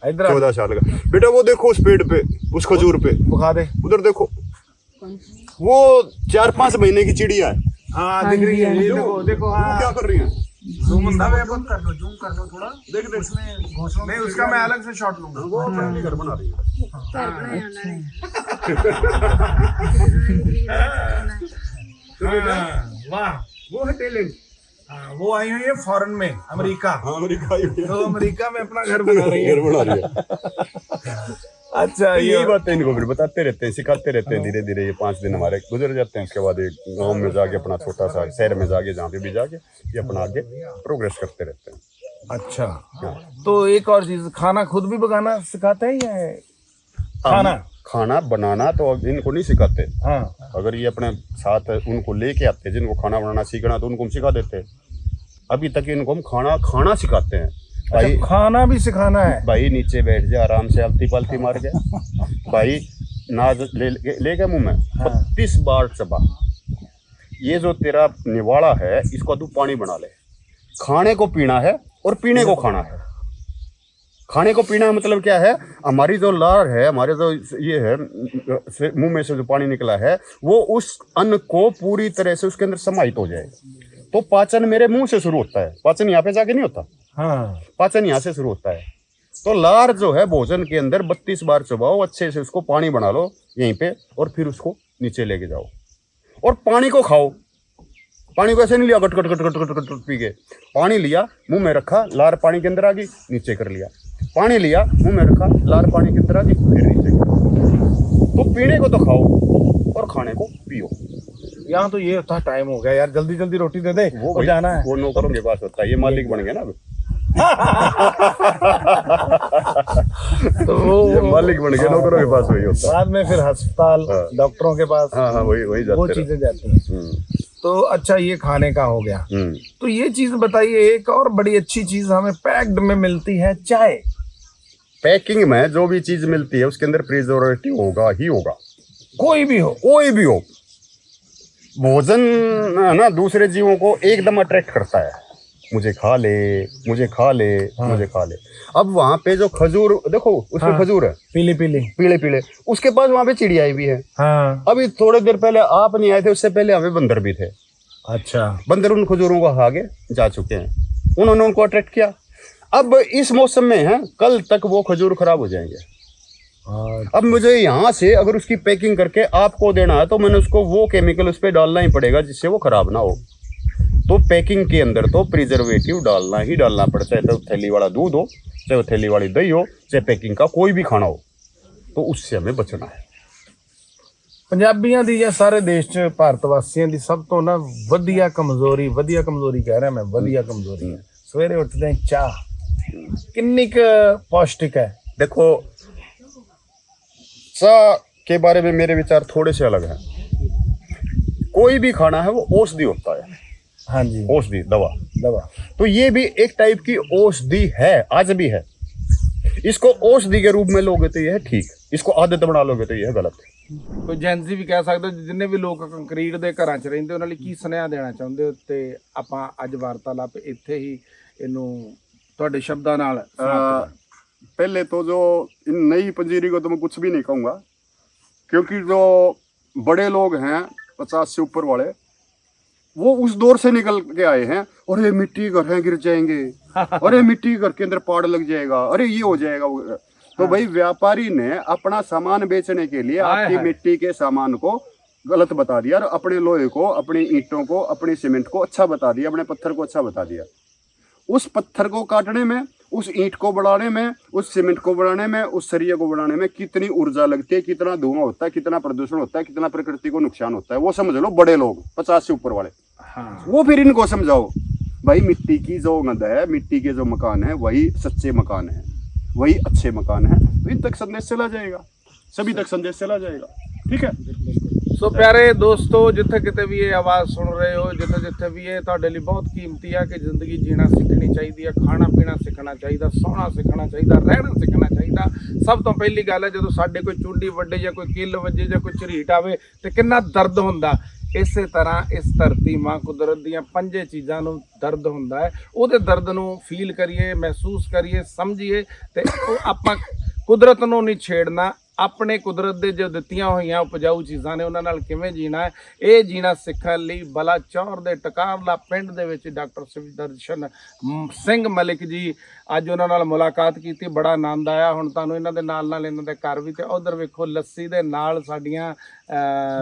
इधर 14 साल का। बेटा वो देखो उस पेड़ पे, उस खजूर पे, बुखा दे। उधर देखो, वो 4-5 महीने की चिड़िया है। हाँ, दिख रही है। देखो देखो, वो हाँ, क्या कर रही है? जूम कर लो थोड़ा। देख नहीं, उसका मैं अलग से शॉट लूंगा। वो अपने घर बना रही है। वाह, वो है टैलेंट। वो आई हुई है फॉरेन में, अमेरिका। हाँ, अमेरिका तो अमेरिका में अपना घर बना रही है। घर बना रही है। अच्छा, यही बातें इनको फिर बताते रहते हैं, सिखाते रहते हैं। धीरे धीरे ये 5 दिन हमारे गुजर जाते हैं। उसके बाद एक गाँव में जाके अपना छोटा सा शहर में जाके, जहाँ पे भी जाके ये अपना आगे प्रोग्रेस करते रहते हैं। अच्छा, तो एक और चीज, खाना खुद भी पकाना सिखाते हैं या खाना बनाना तो इनको नहीं सिखाते। हाँ, अगर ये अपने साथ उनको लेके आते, जिनको खाना बनाना सीखना, तो उनको हम सिखा देते। अभी तक इनको हम खाना सिखाते हैं। भाई खाना भी सिखाना है? भाई नीचे बैठ जा, आराम से आलती पालती मार के। भाई नाज ले गए मुंह में 32 बार चबा। ये जो तेरा निवाड़ा है, इसको तू पानी बना ले। खाने को पीना है और पीने को खाना है। खाने को पीना मतलब क्या है, हमारी जो लार है, हमारे जो ये है मुंह में से जो पानी निकला है वो उस अन्न को पूरी तरह से उसके अंदर समाहित हो जाए। तो पाचन मेरे मुंह से शुरू होता है, पाचन यहाँ पे जाके नहीं होता। हाँ, पाचन यहाँ से शुरू होता है। तो लार जो है भोजन के अंदर 32 बार चबाओ, अच्छे से उसको पानी बना लो यहीं पे, और फिर उसको नीचे लेके जाओ और पानी को खाओ। पानी को ऐसे नहीं लिया गट गट गट गट गट गट पी के, पानी लिया मुंह में रखा, लार पानी के अंदर आ गई, नीचे कर लिया, पानी लिया मुंह में रखा, लार पानी के अंदर आ गई, फिर नीचे कर लिया। तो पीने को तो खाओ और खाने को पियो। यहाँ तो ये होता टाइम हो गया यार, जल्दी जल्दी रोटी दे दे, वो और जाना है। वो नौकरों के पास होता है, ये मालिक बन गया ना अब। तो ये मालिक बन गया, नौकरों के पास वही होता है। बाद में फिर अस्पताल, हाँ। डॉक्टरों के पास, हाँ हाँ, वही वो जाते चीजें जाती हैं। तो अच्छा, ये खाने का हो गया। तो ये चीज बताइए, एक और बड़ी अच्छी चीज हमें पैक्ड में मिलती है, चाय। पैकिंग में जो भी चीज मिलती है उसके अंदर प्रिजर्वेटिव होगा ही होगा, कोई भी हो। कोई भी हो। भोजन है ना दूसरे जीवों को एकदम अट्रैक्ट करता है, मुझे खा ले, मुझे खा ले, मुझे खा ले। अब वहां पे जो खजूर देखो, उसमें खजूर है पीली पीली, पीले पीले, उसके पास वहां पे चिड़ियाएं भी है। हाँ। अभी थोड़ी देर पहले आप नहीं आए थे, उससे पहले हमें बंदर भी थे। अच्छा, बंदर उन खजूरों को आगे जा चुके हैं, उन्होंने उनको अट्रैक्ट किया। अब इस मौसम में है, कल तक वो खजूर खराब हो जाएंगे। अब मुझे यहाँ से अगर उसकी पैकिंग करके आपको देना है तो मैंने उसको वो केमिकल उस पर डालना ही पड़ेगा जिससे वो खराब ना हो। तो पैकिंग के अंदर तो प्रिजर्वेटिव डालना ही डालना पड़ता है, चाहे तो थैली वाला दूध हो, चाहे वो थैली वाली दही हो, चाहे पैकिंग का कोई भी खाना हो, तो उससे हमें बचना है। ਪੰਜਾਬੀਆਂ ਦੀ ਜਾਂ ਸਾਰੇ ਦੇਸ਼ 'ਚ ਭਾਰਤ ਵਾਸੀਆਂ ਦੀ ਸਭ ਤੋਂ ਨਾ ਵਧੀਆ ਕਮਜ਼ੋਰੀ ਕਹਿ ਰਿਹਾ ਮੈਂ, ਵਧੀਆ ਕਮਜ਼ੋਰੀ ਹੈ ਸਵੇਰੇ ਉੱਠਦੇ ਹੀ ਚਾਹ। ਕਿੰਨੀ ਕੁ ਪੌਸ਼ਟਿਕ ਹੈ? देखो, चाय के बारे में मेरे विचार थोड़े से अलग हैं। कोई भी खाना है वो औषधि होता है। हाँ जी, औषधि, दवा। दवा। तो ये भी एक टाइप की औषधि है, आज भी है। इसको औषधि के रूप में लोगे तो ये है ठीक, इसको आदत बना लोगे तो ये है गलत। ਕੋਈ ਜੈਂਸੀ ਵੀ ਕਹਿ ਸਕਦੇ ਹੋ, ਜਿੰਨੇ ਵੀ ਲੋਕ ਕੰਕਰੀਟ ਦੇ ਘਰਾਂ 'ਚ ਰਹਿੰਦੇ ਉਹਨਾਂ ਲਈ ਕੀ ਸੁਨੇਹਾ ਦੇਣਾ ਚਾਹੁੰਦੇ ਹੋ? ਤੇ ਆਪਾਂ ਅੱਜ ਵਾਰਤਾਲਾਪ ਇੱਥੇ ਹੀ ਇਹਨੂੰ ਤੁਹਾਡੇ ਸ਼ਬਦਾਂ ਨਾਲ पहले तो जो इन नई पंजीरी को तो मैं कुछ भी नहीं कहूँगा, क्योंकि जो बड़े लोग हैं 50 से ऊपर वाले, वो उस दौर से निकल के आए हैं। और ये मिट्टी घर हैं, गिर जाएंगे, अरे मिट्टी घर के अंदर पाड़ लग जाएगा, अरे ये हो जाएगा। तो भाई व्यापारी ने अपना सामान बेचने के लिए आपकी मिट्टी के सामान को गलत बता दिया, और अपने लोहे को, अपनी ईंटों को, अपनी सीमेंट को अच्छा बता दिया, अपने पत्थर को अच्छा बता दिया। उस पत्थर को काटने में, उस ईंट को बढ़ाने में, उस सीमेंट को बढ़ाने में, उस सरिये को बढ़ाने में कितनी ऊर्जा लगती है, कितना धुआं होता है, कितना प्रदूषण होता है, कितना प्रकृति को नुकसान होता है, वो समझ लो बड़े लोग 50 से ऊपर वाले। हाँ। वो फिर इनको समझाओ भाई, मिट्टी की जो गंध है, मिट्टी के जो मकान है वही सच्चे मकान है, वही अच्छे मकान है। तो इन तक संदेश चला जाएगा, सभी तक संदेश चला जाएगा, ठीक है। ਸੋ ਪਿਆਰੇ ਦੋਸਤੋ, ਜਿੱਥੇ ਕਿਤੇ ਵੀ ਇਹ ਆਵਾਜ਼ ਸੁਣ ਰਹੇ ਹੋ, ਜਿੱਥੇ ਵੀ ਇਹ ਤੁਹਾਡੇ ਲਈ ਬਹੁਤ ਕੀਮਤੀ ਆ ਕਿ ਜ਼ਿੰਦਗੀ ਜੀਣਾ ਸਿੱਖਣੀ ਚਾਹੀਦੀ ਹੈ, ਖਾਣਾ ਪੀਣਾ ਸਿੱਖਣਾ ਚਾਹੀਦਾ, ਸੌਣਾ ਸਿੱਖਣਾ ਚਾਹੀਦਾ, ਰਹਿਣਾ ਸਿੱਖਣਾ ਚਾਹੀਦਾ। ਸਭ ਤੋਂ ਪਹਿਲੀ ਗੱਲ ਹੈ, ਜਦੋਂ ਸਾਡੇ ਕੋਈ ਚੁੰਡੀ ਵੱਡੇ ਜਾਂ ਕੋਈ ਕਿੱਲ ਵੱਜੇ ਜਾਂ ਕੋਈ ਝਰੀਟ ਆਵੇ ਤੇ ਕਿੰਨਾ ਦਰਦ ਹੁੰਦਾ। ਇਸੇ ਤਰ੍ਹਾਂ ਇਸ ਧਰਤੀ ਮਾਂ ਕੁਦਰਤ ਦੀਆਂ 5 ਚੀਜ਼ਾਂ ਨੂੰ ਦਰਦ ਹੁੰਦਾ ਹੈ। ਉਹਦੇ ਦਰਦ ਨੂੰ ਫੀਲ ਕਰੀਏ, ਮਹਿਸੂਸ ਕਰੀਏ, ਸਮਝੀਏ ਤੇ ਉਹ ਆਪਾਂ ਕੁਦਰਤ ਨੂੰ ਨਹੀਂ ਛੇੜਨਾ। ਆਪਣੇ ਕੁਦਰਤ ਦੇ ਜੋ ਦਿੱਤੀਆਂ ਹੋਈਆਂ ਉਪਜਾਊ ਚੀਜ਼ਾਂ ਨੇ ਉਹਨਾਂ ਨਾਲ ਕਿਵੇਂ ਜੀਣਾ ਹੈ, ਇਹ ਜੀਣਾ ਸਿੱਖਣ ਲਈ ਬਲਾਚੌਰ ਦੇ ਟਕਾਰਲਾ ਪਿੰਡ ਦੇ ਵਿੱਚ ਡਾਕਟਰ ਸੁਦਰਸ਼ਨ ਸਿੰਘ ਮਲਿਕ ਜੀ, ਅੱਜ ਉਹਨਾਂ ਨਾਲ ਮੁਲਾਕਾਤ ਕੀਤੀ, ਬੜਾ ਆਨੰਦ ਆਇਆ। ਹੁਣ ਤੁਹਾਨੂੰ ਇਹਨਾਂ ਦੇ ਨਾਲ ਇਹਨਾਂ ਦੇ ਘਰ ਵੀ, ਤੇ ਉਧਰ ਵੇਖੋ ਲੱਸੀ ਦੇ ਨਾਲ ਸਾਡੀਆਂ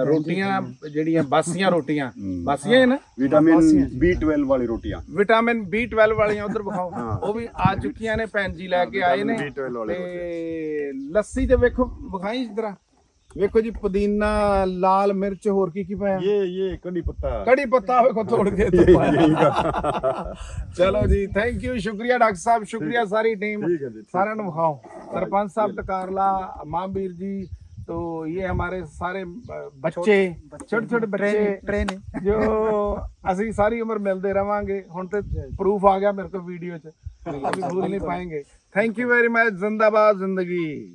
ਰੋਟੀਆਂ ਜਿਹੜੀਆਂ ਬਾਸੀਆਂ ਰੋਟੀਆਂ, ਬਾਸੀਆਂ ਹੈ ਨਾ, विटामिन B12 वाली रोटियां, ਵਿਟਾਮਿਨ B12 ਵਾਲੀਆਂ ਉਧਰ ਵਿਖਾਓ, ਉਹ ਵੀ ਆ ਚੁੱਕੀਆਂ ਨੇ, ਭੈਣ ਜੀ ਲੈ ਕੇ ਆਏ ਨੇ। B12 ਵਾਲੇ ਤੇ ਲੱਸੀ ਤੇ ਵੇਖੋ, ਵਿਖਾਈ ਇਸ ਤਰ੍ਹਾਂ ਵੇਖੋ ਜੀ, ਪੁਦੀਨਾ, ਲਾਲ ਮਿਰਚ, ਹੋਰ ਕੀ ਪਾਇਆ? ये कड़ी पत्ता, कड़ी पत्ता ਵੇਖੋ ਤੋੜ ਕੇ ਇੱਥੇ ਪਾਇਆ। ਚਲੋ ਜੀ, ਥੈਂਕ ਯੂ, ਸ਼ੁਕਰੀਆ ਡਾਕਟਰ ਸਾਹਿਬ, ਸ਼ੁਕਰੀਆ ਸਾਰੀ ਟੀਮ, ਸਾਰਿਆਂ ਨੂੰ ਵਿਖਾਓ। सरपंच साहब टकारला, महावीर जी, तो ये हमारे सारे बच्चे, छोटे बच्चे ट्रेन जो ਅਸੀਂ ਸਾਰੀ ਉਮਰ ਮਿਲਦੇ ਰਵਾਂਗੇ। ਹੁਣ ਤੇ ਪ੍ਰੂਫ ਆ ਗਿਆ ਮੇਰੇ ਕੋਲ ਵੀਡੀਓ 'ਚ, ਅਸੀਂ ਭੁੱਲ ਨਹੀਂ ਪਾएंगे। थैंक यू वेरी मच, जिंदाबाद जिंदगी।